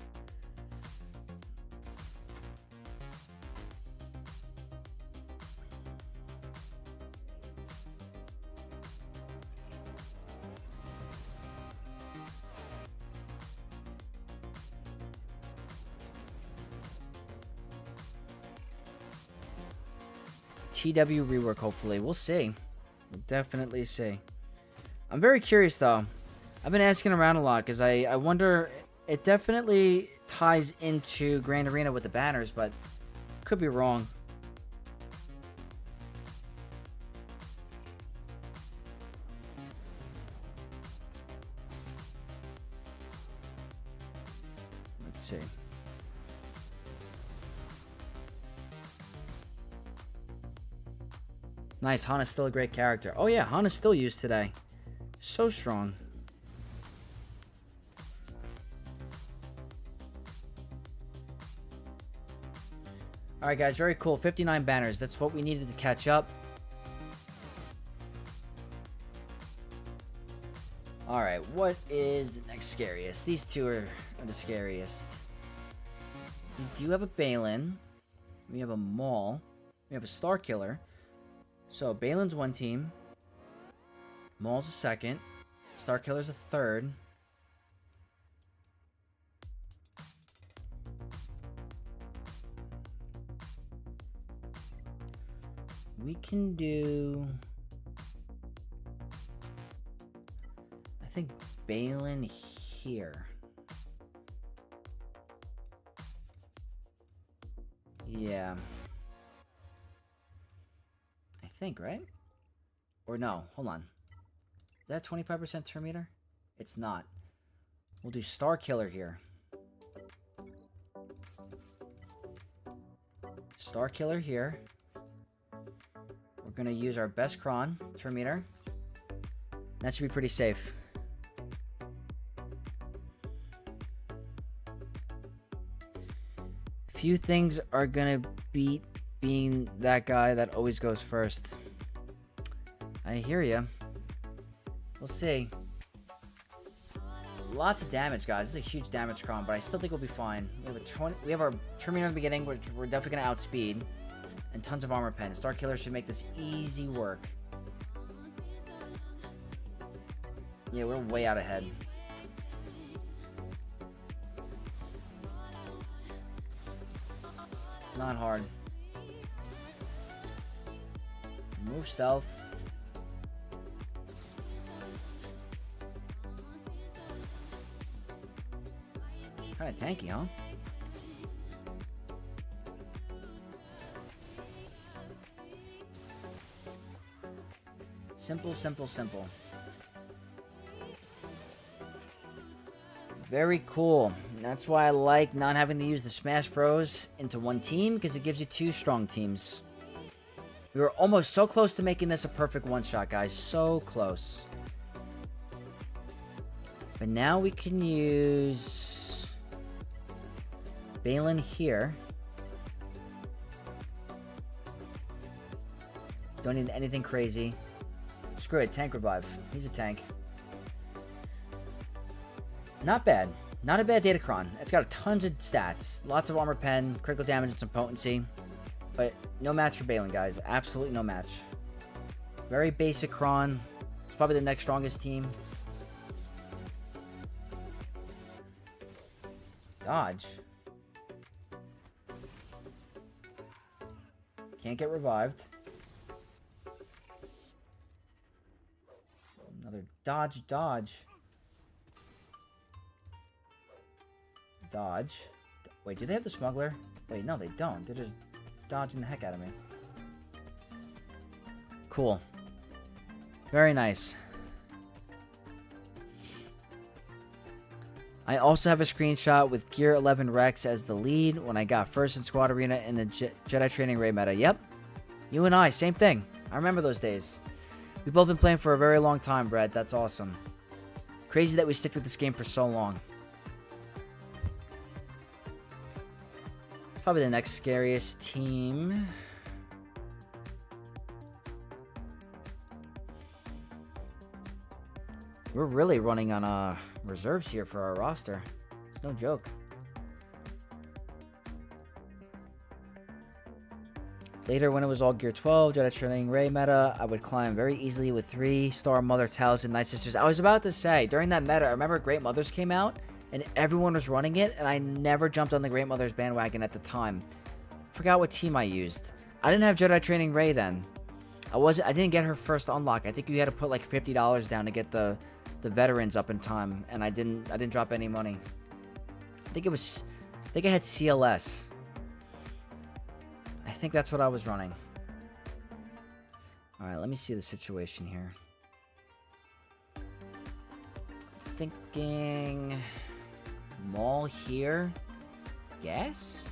TW rework, hopefully. We'll see. We'll definitely see. I'm very curious, though. I've been asking around a lot, because I wonder... It definitely ties into Grand Arena with the banners, but could be wrong. Let's see. Nice, Han is still a great character. Oh yeah, Han is still used today. So strong. Alright guys, very cool. 59 banners. That's what we needed to catch up. Alright, what is the next scariest? These two are the scariest. We do have a Baylan. We have a Maul. We have a Starkiller. So, Baylan's one team. Maul's a second. Starkiller's a third. We can do... I think Baylan here. Yeah. I think, right? Or no, hold on. Is that 25% turn meter? It's not. We'll do Starkiller here. Starkiller here. We're going to use our best cron turn meter. That should be pretty safe. Few things are going to beat being that guy that always goes first. I hear ya. We'll see. Lots of damage, guys. This is a huge damage cron, but I still think we'll be fine. We have our turn meter in the beginning, which we're definitely going to outspeed. And tons of armor pen. Starkiller should make this easy work. Yeah, we're way out ahead. Not hard. Move stealth. Kind of tanky, huh? Simple, simple, simple. Very cool. That's why I like not having to use the Smash Bros into one team, because it gives you two strong teams. We were almost so close to making this a perfect one-shot, guys. So close. But now we can use Baylan here. Don't need anything crazy. Screw it, tank revive. He's a tank. Not bad. Not a bad Datacron. It's got tons of stats. Lots of armor pen, critical damage, and some potency. But no match for Baylan, guys. Absolutely no match. Very basic Cron. It's probably the next strongest team. Dodge. Can't get revived. Another dodge, dodge. Dodge. Wait, do they have the smuggler? Wait, no, they don't. They're just dodging the heck out of me. Cool. Very nice. I also have a screenshot with Gear 11 Rex as the lead when I got first in Squad Arena in the Jedi Training Raid meta. Yep. You and I, same thing. I remember those days. We've both been playing for a very long time, Brad. That's awesome. Crazy that we stick with this game for so long. It's probably the next scariest team. We're really running on reserves here for our roster. It's no joke. Later, when it was all Gear 12, Jedi Training Ray meta, I would climb very easily with 3-star Mother Talisman Night Sisters. I was about to say, during that meta, I remember Great Mothers came out, and everyone was running it, and I never jumped on the Great Mothers bandwagon at the time. Forgot what team I used. I didn't have Jedi Training Ray then. I didn't get her first unlock. I think you had to put like $50 down to get the veterans up in time, and I didn't drop any money. I think I had CLS. I think that's what I was running. Alright, let me see the situation here. I'm thinking Maul here. Yes?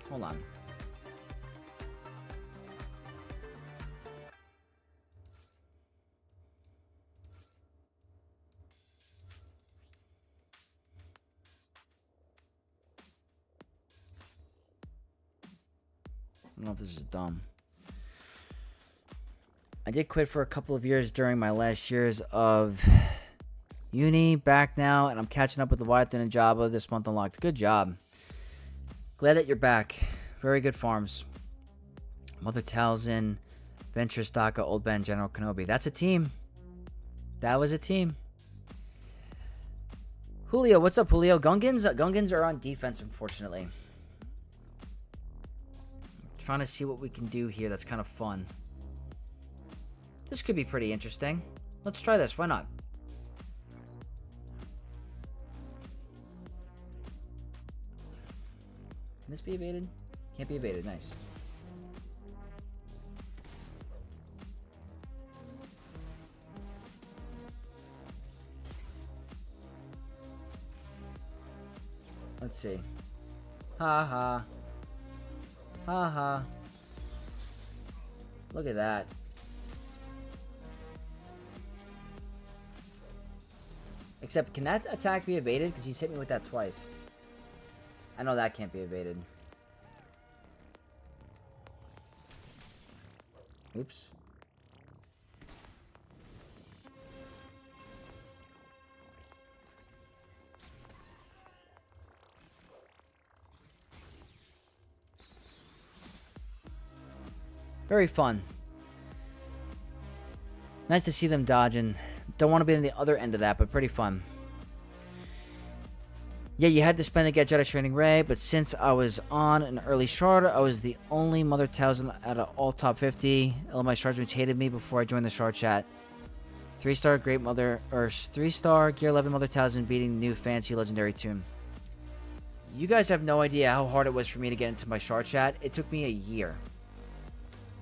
Hold on. I don't know if this is dumb. I did quit for a couple of years during my last years of uni. Back now, and I'm catching up with the Leviathan and Jabba this month unlocked. Good job. Glad that you're back. Very good farms. Mother Talzin, Ventress Daka, Old Ben, General Kenobi. That's a team. That was a team. Julio, what's up, Julio? Gungans are on defense, unfortunately. Trying to see what we can do here that's kind of fun. This could be pretty interesting. Let's try this. Why not? Can this be evaded? Can't be evaded. Nice. Let's see. Ha ha. Haha. Look at that. Except, can that attack be evaded? Because he's hit me with that twice. I know that can't be evaded. Oops. Very fun. Nice to see them dodging. Don't want to be on the other end of that, but pretty fun. Yeah, you had to spend to get Jedi Training Ray, but since I was on an early shard, I was the only Mother 1000 out of all top 50. All my shardmates hated me before I joined the shard chat. 3-star Great Mother, or 3-star Gear 11 Mother 1000 beating new fancy legendary tomb. You guys have no idea how hard it was for me to get into my shard chat. It took me a year.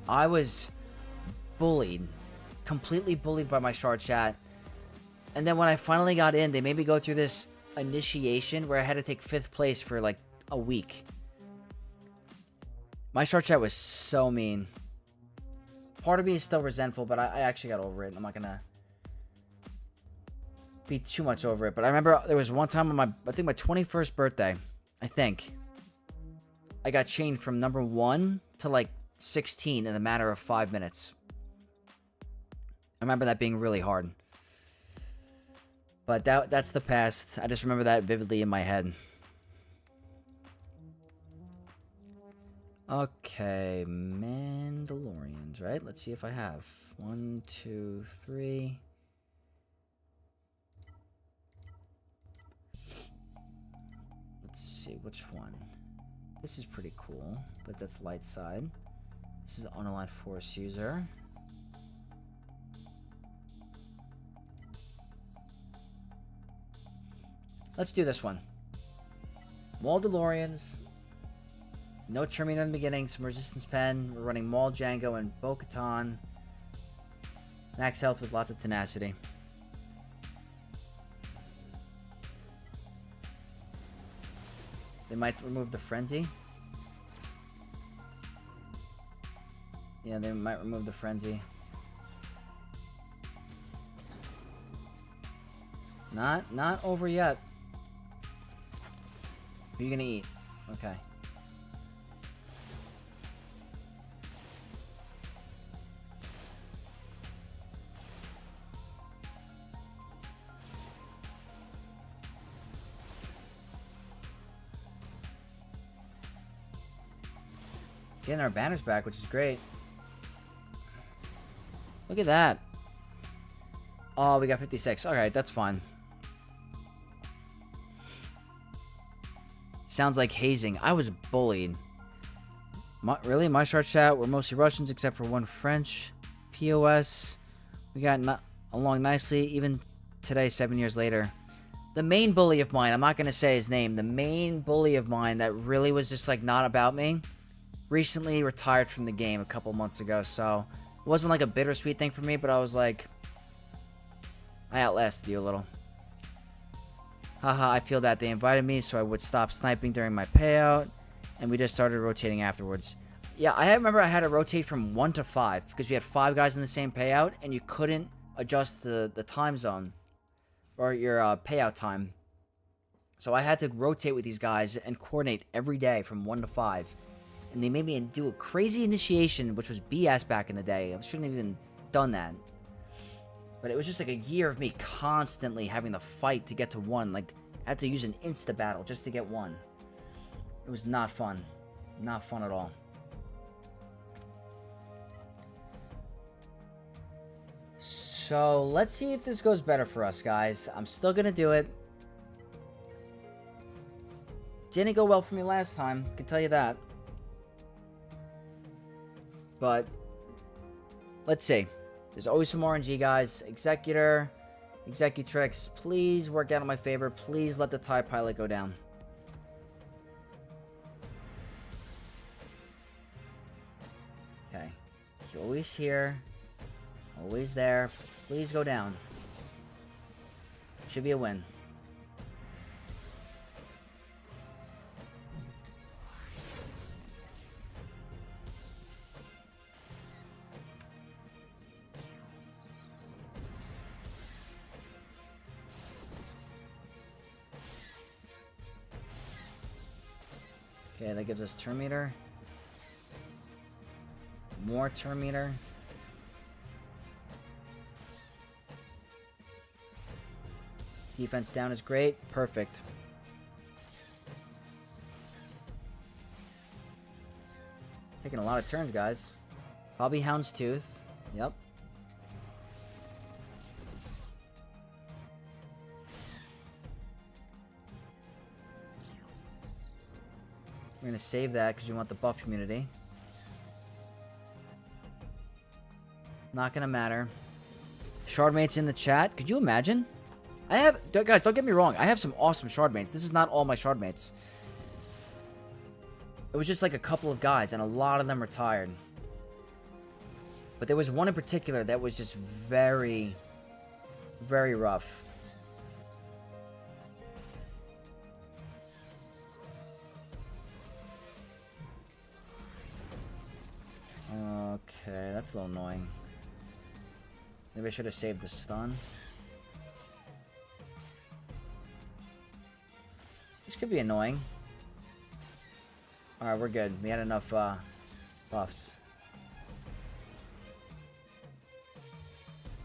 I was bullied. Completely bullied by my shard chat. And then when I finally got in, they made me go through this initiation where I had to take 5th place for like a week. My short chat was so mean. Part of me is still resentful, but I actually got over it. I'm not gonna be too much over it. But I remember there was one time on my, I think my 21st birthday, I got chained from number 1 to like 16 in a matter of 5 minutes. I remember that being really hard. But that's the past. I just remember that vividly in my head. Okay, Mandalorians, right? Let's see if I have. 1, 2, 3. Let's see, which one? This is pretty cool, but that's light side. This is unaligned force user. Let's do this one. Mauldarians. No Terminator in the beginning. Some resistance pen. We're running Maul, Jango, and Katan. Max health with lots of tenacity. They might remove the frenzy. Yeah, they might remove the frenzy. Not over yet. Who are you gonna eat? Okay. Getting our banners back, which is great. Look at that. Oh, we got 56. Alright, that's fine. Sounds like hazing. I was bullied. Really? My short chat, we're mostly Russians except for one French. POS. We got along nicely, even today, 7 years later. The main bully of mine, I'm not going to say his name, the main bully of mine that really was just like not about me, recently retired from the game a couple months ago, so it wasn't like a bittersweet thing for me, but I was like, I outlasted you a little. Haha, I feel that they invited me so I would stop sniping during my payout, and we just started rotating afterwards. Yeah, I remember I had to rotate from 1 to 5 because we had 5 guys in the same payout, and you couldn't adjust the time zone or your payout time. So I had to rotate with these guys and coordinate every day from 1 to 5. And they made me do a crazy initiation, which was BS back in the day. I shouldn't have even done that. But it was just like a year of me constantly having to fight to get to 1. Like, I had to use an insta-battle just to get 1. It was not fun. Not fun at all. So, let's see if this goes better for us, guys. I'm still gonna do it. Didn't go well for me last time, I can tell you that. But, let's see. There's always some RNG, guys. Executor, Executrix, please work out in my favor. Please let the TIE pilot go down. Okay. You're always here. Always there. Please go down. Should be a win. Okay, that gives us turn meter. More turn meter. Defense down is great. Perfect. Taking a lot of turns, guys. Probably Houndstooth. Yep. We're going to save that because we want the buff community. Not going to matter. Shardmates in the chat. Could you imagine? I have... Guys, don't get me wrong. I have some awesome shardmates. This is not all my shardmates. It was just like a couple of guys, and a lot of them retired. But there was one in particular that was just very, very rough. Okay, that's a little annoying. Maybe I should have saved the stun. This could be annoying. Alright, we're good. We had enough buffs.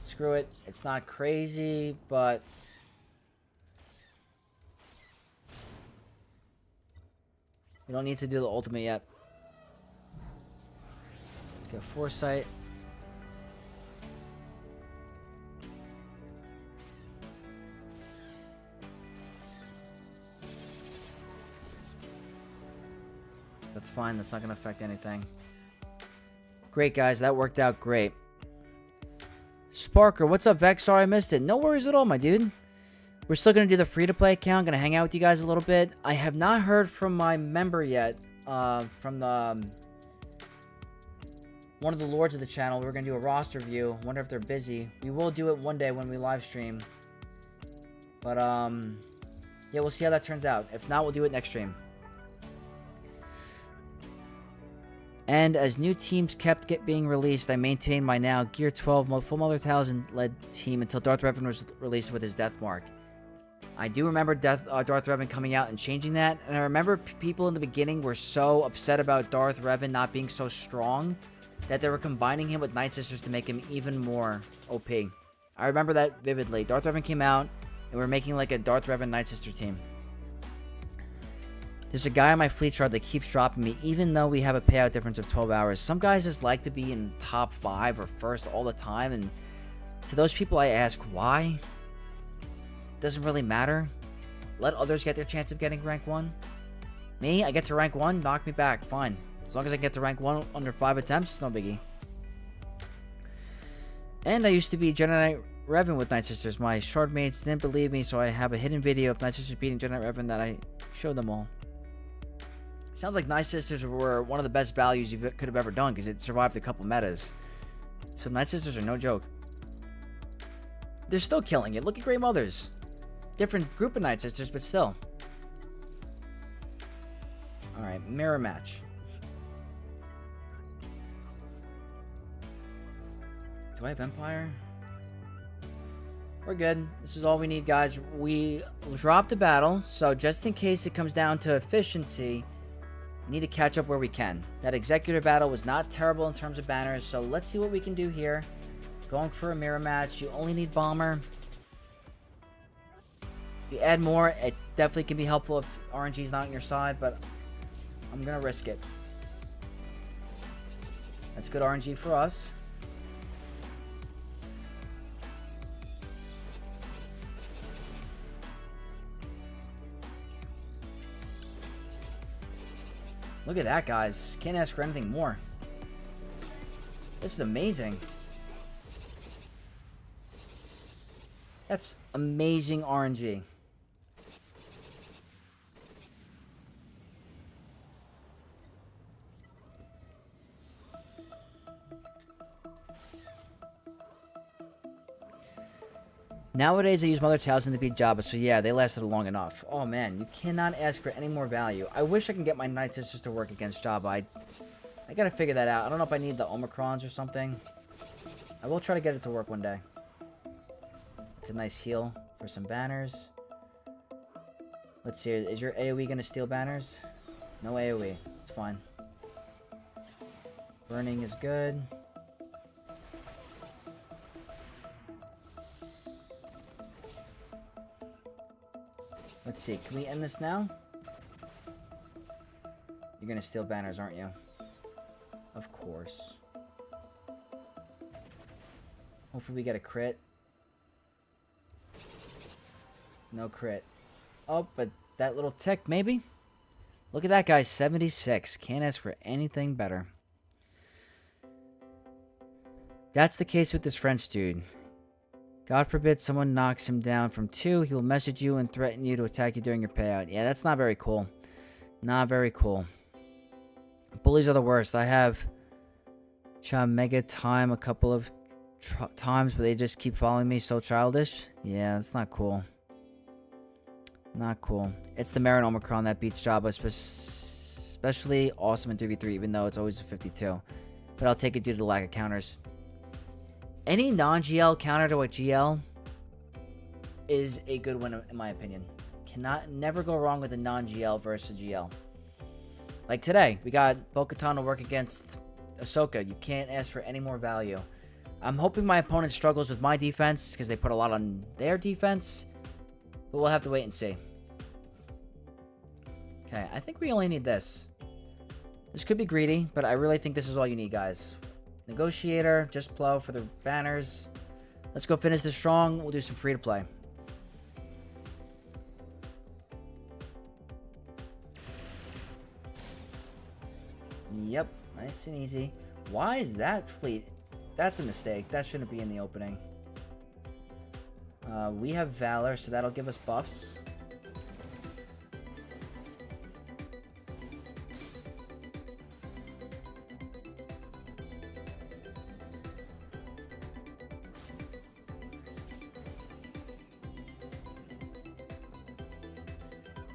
Screw it. It's not crazy, but... we don't need to do the ultimate yet. Let's get Foresight. That's fine. That's not going to affect anything. Great, guys. That worked out great. Sparker, what's up, Vex? Sorry I missed it. No worries at all, my dude. We're still going to do the free-to-play account. Going to hang out with you guys a little bit. I have not heard from my member yet. From the... one of the lords of the channel. We're going to do a roster view. Wonder if they're busy. We will do it one day when we live stream. But, yeah, we'll see how that turns out. If not, we'll do it next stream. And as new teams kept being released, I maintained my now Gear 12 full Mother Talon-led team until Darth Revan was released with his death mark. I do remember Darth Revan coming out and changing that, and I remember people in the beginning were so upset about Darth Revan not being so strong that they were combining him with Night Sisters to make him even more OP. I remember that vividly. Darth Revan came out, and we were making like a Darth Revan Night Sister team. There's a guy on my fleet chart that keeps dropping me, even though we have a payout difference of 12 hours. Some guys just like to be in top 5 or first all the time, and to those people I ask why. Doesn't really matter. Let others get their chance of getting rank 1. Me, I get to rank 1, knock me back, fine. As long as I get to rank 1 under 5 attempts, no biggie. And I used to be Jedi Knight Revan with Night Sisters. My shardmates didn't believe me, so I have a hidden video of Night Sisters beating Jedi Knight Revan that I showed them all. Sounds like Night Sisters were one of the best values you could have ever done because it survived a couple metas. So Night Sisters are no joke. They're still killing it. Look at Grey Mothers. Different group of Night Sisters, but still. Alright, mirror match. Do I have Empire? We're good. This is all we need, guys. We dropped the battle, so just in case it comes down to efficiency, we need to catch up where we can. That Executor battle was not terrible in terms of banners, so let's see what we can do here. Going for a mirror match. You only need Bomber. If you add more, it definitely can be helpful if RNG is not on your side, but I'm going to risk it. That's good RNG for us. Look at that, guys. Can't ask for anything more. This is amazing. That's amazing RNG. Nowadays, I use Mother Talon to beat Jabba, so yeah, they lasted long enough. Oh man, you cannot ask for any more value. I wish I can get my Night Sisters to work against Jabba. I gotta figure that out. I don't know if I need the Omicrons or something. I will try to get it to work one day. It's a nice heal for some banners. Let's see, is your AoE gonna steal banners? No AoE, it's fine. Burning is good. Let's see, can we end this now? You're gonna steal banners, aren't you? Of course. Hopefully we get a crit. No crit. Oh, but that little tick, maybe? Look at that guy, 76. Can't ask for anything better. That's the case with this French dude. God forbid someone knocks him down from 2. He will message you and threaten you to attack you during your payout. Yeah, that's not very cool. Not very cool. Bullies are the worst. I have Mega time a couple of times, but they just keep following me. So childish. Yeah, that's not cool. Not cool. It's the Merrin Omicron that beats Jabba, especially awesome in 3v3, even though it's always a 52. But I'll take it due to the lack of counters. Any non-GL counter to a GL is a good one, in my opinion. Never go wrong with a non-GL versus a GL. Like today, we got Bo-Katan to work against Ahsoka. You can't ask for any more value. I'm hoping my opponent struggles with my defense because they put a lot on their defense. But we'll have to wait and see. Okay, I think we only need this. This could be greedy, but I really think this is all you need, guys. Negotiator, just plow for the banners. Let's go finish this strong. We'll do some free-to-play. Yep, nice and easy. Why is that fleet? That's a mistake. That shouldn't be in the opening. We have Valor, so that'll give us buffs.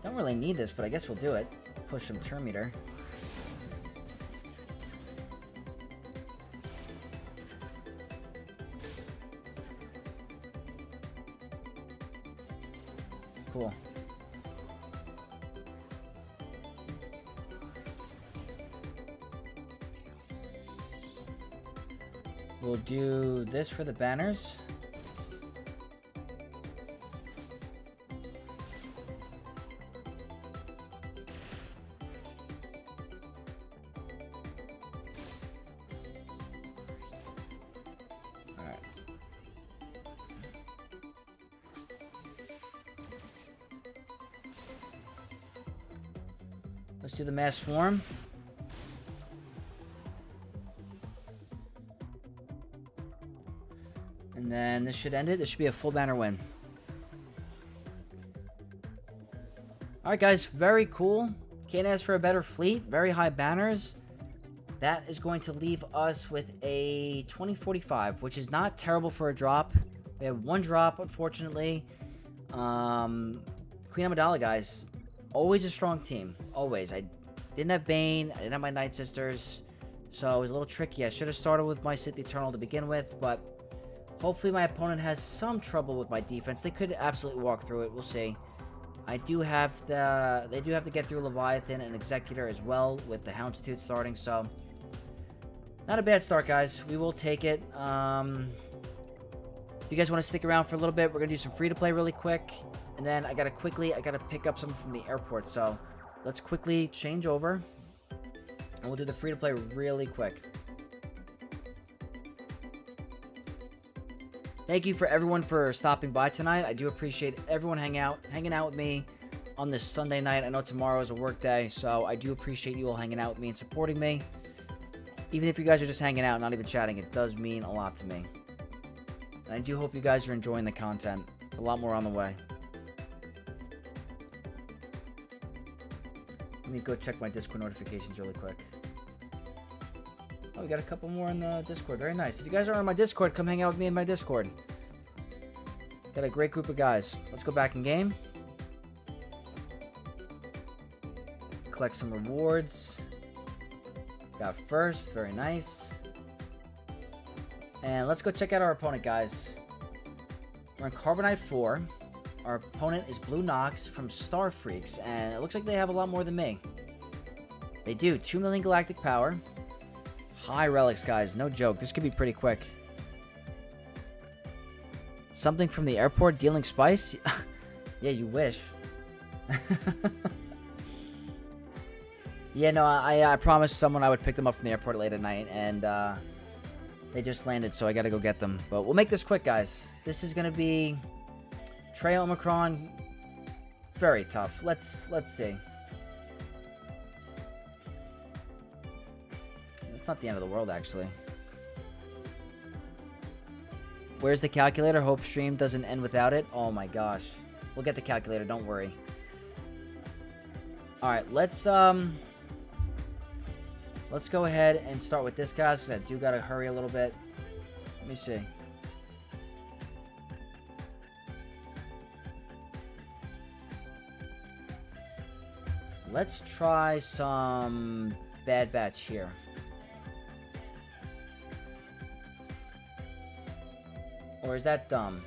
Don't really need this, but I guess we'll do it. Push some turn meter. Cool. We'll do this for the banners. Let's do the mass swarm. And then this should end it. This should be a full banner win. Alright guys, very cool. Can't ask for a better fleet. Very high banners. That is going to leave us with a 2045, which is not terrible for a drop. We have one drop, unfortunately. Queen Amidala, guys. Always a strong team. Always. I didn't have Bane. I didn't have my Night Sisters. So it was a little tricky. I should have started with my Sith Eternal to begin with. But hopefully my opponent has some trouble with my defense. They could absolutely walk through it. We'll see. They do have to get through Leviathan and Executor as well with the Houndstooth starting. So not a bad start, guys. We will take it. If you guys want to stick around for a little bit, we're going to do some free-to-play really quick. And then I gotta pick up something from the airport. So let's quickly change over. And we'll do the free-to-play really quick. Thank you for everyone for stopping by tonight. I do appreciate everyone hanging out with me on this Sunday night. I know tomorrow is a work day, so I do appreciate you all hanging out with me and supporting me. Even if you guys are just hanging out and not even chatting, it does mean a lot to me. And I do hope you guys are enjoying the content. A lot more on the way. Let me go check my Discord notifications really quick. Oh, we got a couple more in the Discord. Very nice. If you guys are on my Discord, come hang out with me in my Discord. Got a great group of guys. Let's go back in game. Collect some rewards. Got first. Very nice. And let's go check out our opponent, guys. We're in Carbonite 4. Our opponent is Blue Nox from Star Freaks, and it looks like they have a lot more than me. They do. 2 million galactic power. High relics, guys. No joke. This could be pretty quick. Something from the airport dealing spice? Yeah, you wish. Yeah, no, I promised someone I would pick them up from the airport late at night, and they just landed, so I gotta go get them. But we'll make this quick, guys. This is gonna be Traya Omicron. Very tough. Let's see. It's not the end of the world, actually. Where's the calculator? Hope stream doesn't end without it. Oh my gosh. We'll get the calculator, don't worry. Alright, let's go ahead and start with this, guys, because I do gotta hurry a little bit. Let me see. Let's try some Bad Batch here. Or is that dumb?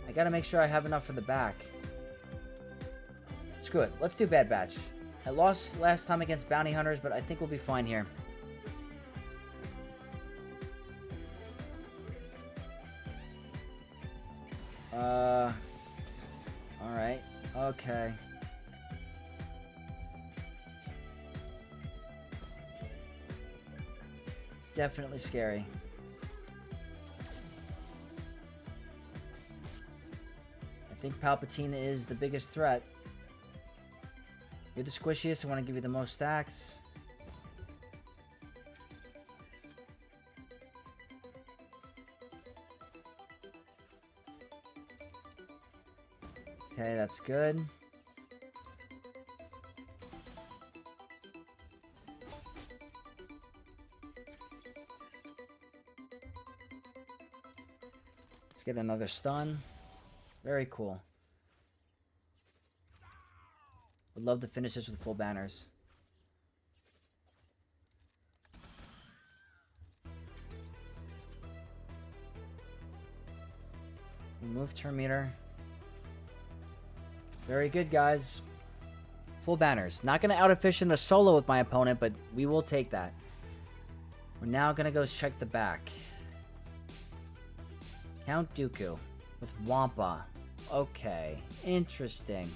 I gotta make sure I have enough for the back. Screw it. Let's do Bad Batch. I lost last time against Bounty Hunters, but I think we'll be fine here. Alright. Okay. It's definitely scary. I think Palpatine is the biggest threat. You're the squishiest. I want to give you the most stacks. Okay, that's good. Let's get another stun. Very cool. Would love to finish this with full banners. Remove turn meter. Very good, guys. Full banners. Not going to out-efficient a solo with my opponent, but we will take that. We're now going to go check the back. Count Dooku with Wampa. Okay. Interesting.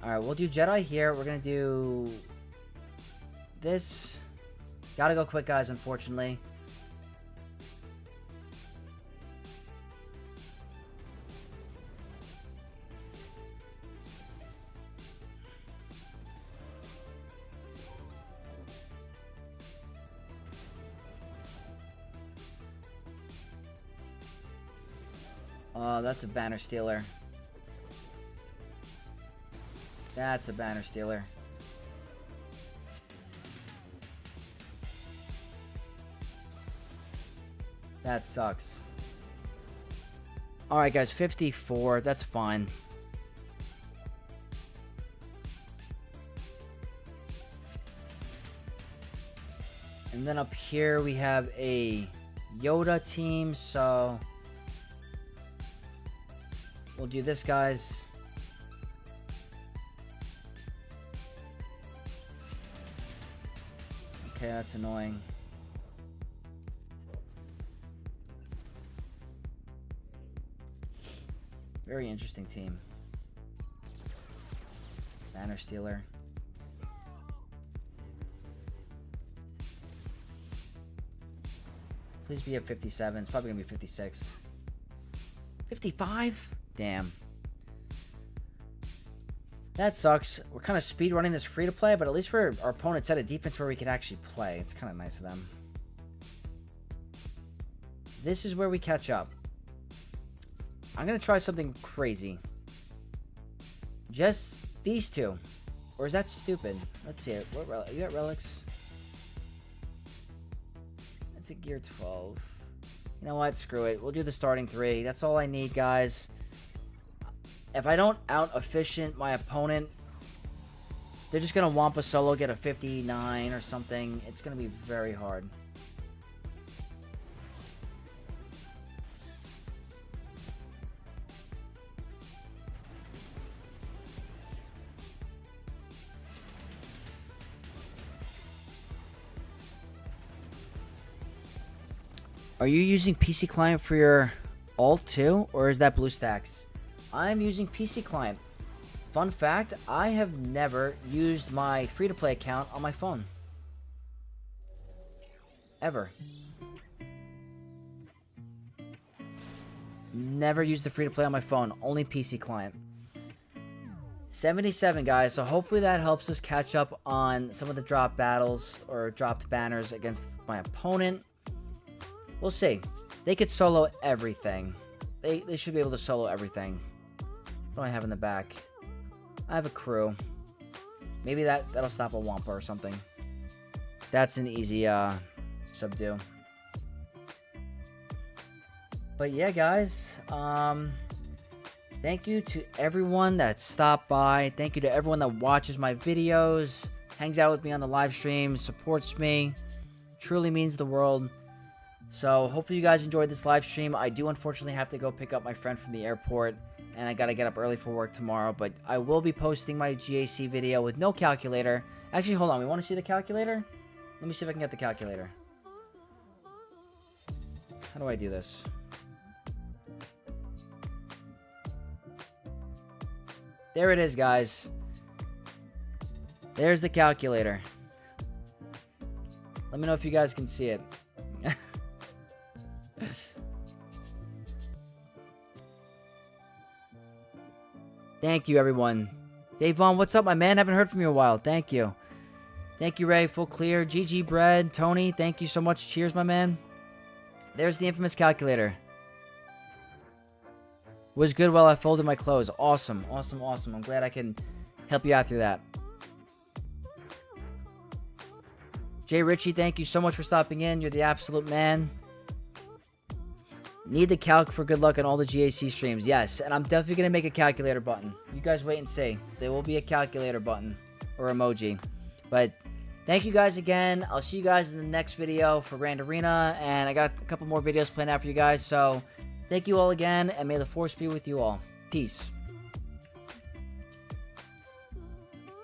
Alright, we'll do Jedi here. We're going to do this. Gotta go quick, guys, unfortunately. Oh, that's a banner stealer. That's a banner stealer. That sucks. Alright, guys, 54. That's fine. And then up here we have a Yoda team, so we'll do this, guys. Okay, that's annoying. Very interesting team. Banner stealer. Please be at 57. It's probably gonna be 56. 55? Damn. That sucks. We're kind of speed running this free to play, but at least our opponent set a defense where we can actually play. It's kind of nice of them. This is where we catch up. I'm going to try something crazy. Just these two. Or is that stupid? Let's see it. What you got relics? That's a gear 12. You know what? Screw it. We'll do the starting three. That's all I need, guys. If I don't out-efficient my opponent, they're just going to Wampa solo, get a 59 or something. It's going to be very hard. Are you using PC Client for your alt too, or is that BlueStacks? I'm using PC Client. Fun fact, I have never used my free-to-play account on my phone. Ever. Never used the free-to-play on my phone, only PC Client. 77, guys. So hopefully that helps us catch up on some of the drop battles or dropped banners against my opponent. We'll see. They could solo everything. They should be able to solo everything. What do I have in the back? I have a crew. Maybe that'll stop a Wampa or something. That's an easy subdue. But yeah, guys. Thank you to everyone that stopped by. Thank you to everyone that watches my videos, hangs out with me on the live stream, supports me. Truly means the world. So hopefully you guys enjoyed this live stream. I do unfortunately have to go pick up my friend from the airport, and I gotta get up early for work tomorrow. But I will be posting my GAC video with no calculator. Actually, hold on. We want to see the calculator? Let me see if I can get the calculator. How do I do this? There it is, guys. There's the calculator. Let me know if you guys can see it. Thank you, everyone. Dave Vaughn, what's up, my man? Haven't heard from you in a while. Thank you. Thank you, Ray. Full clear. GG Bread. Tony, thank you so much. Cheers, my man. There's the infamous calculator. Was good while I folded my clothes. Awesome. Awesome, awesome. I'm glad I can help you out through that. Jay Ritchie, thank you so much for stopping in. You're the absolute man. Need the calc for good luck on all the GAC streams. Yes, and I'm definitely going to make a calculator button. You guys wait and see. There will be a calculator button or emoji. But thank you guys again. I'll see you guys in the next video for Grand Arena. And I got a couple more videos planned out for you guys. So thank you all again, and may the Force be with you all. Peace.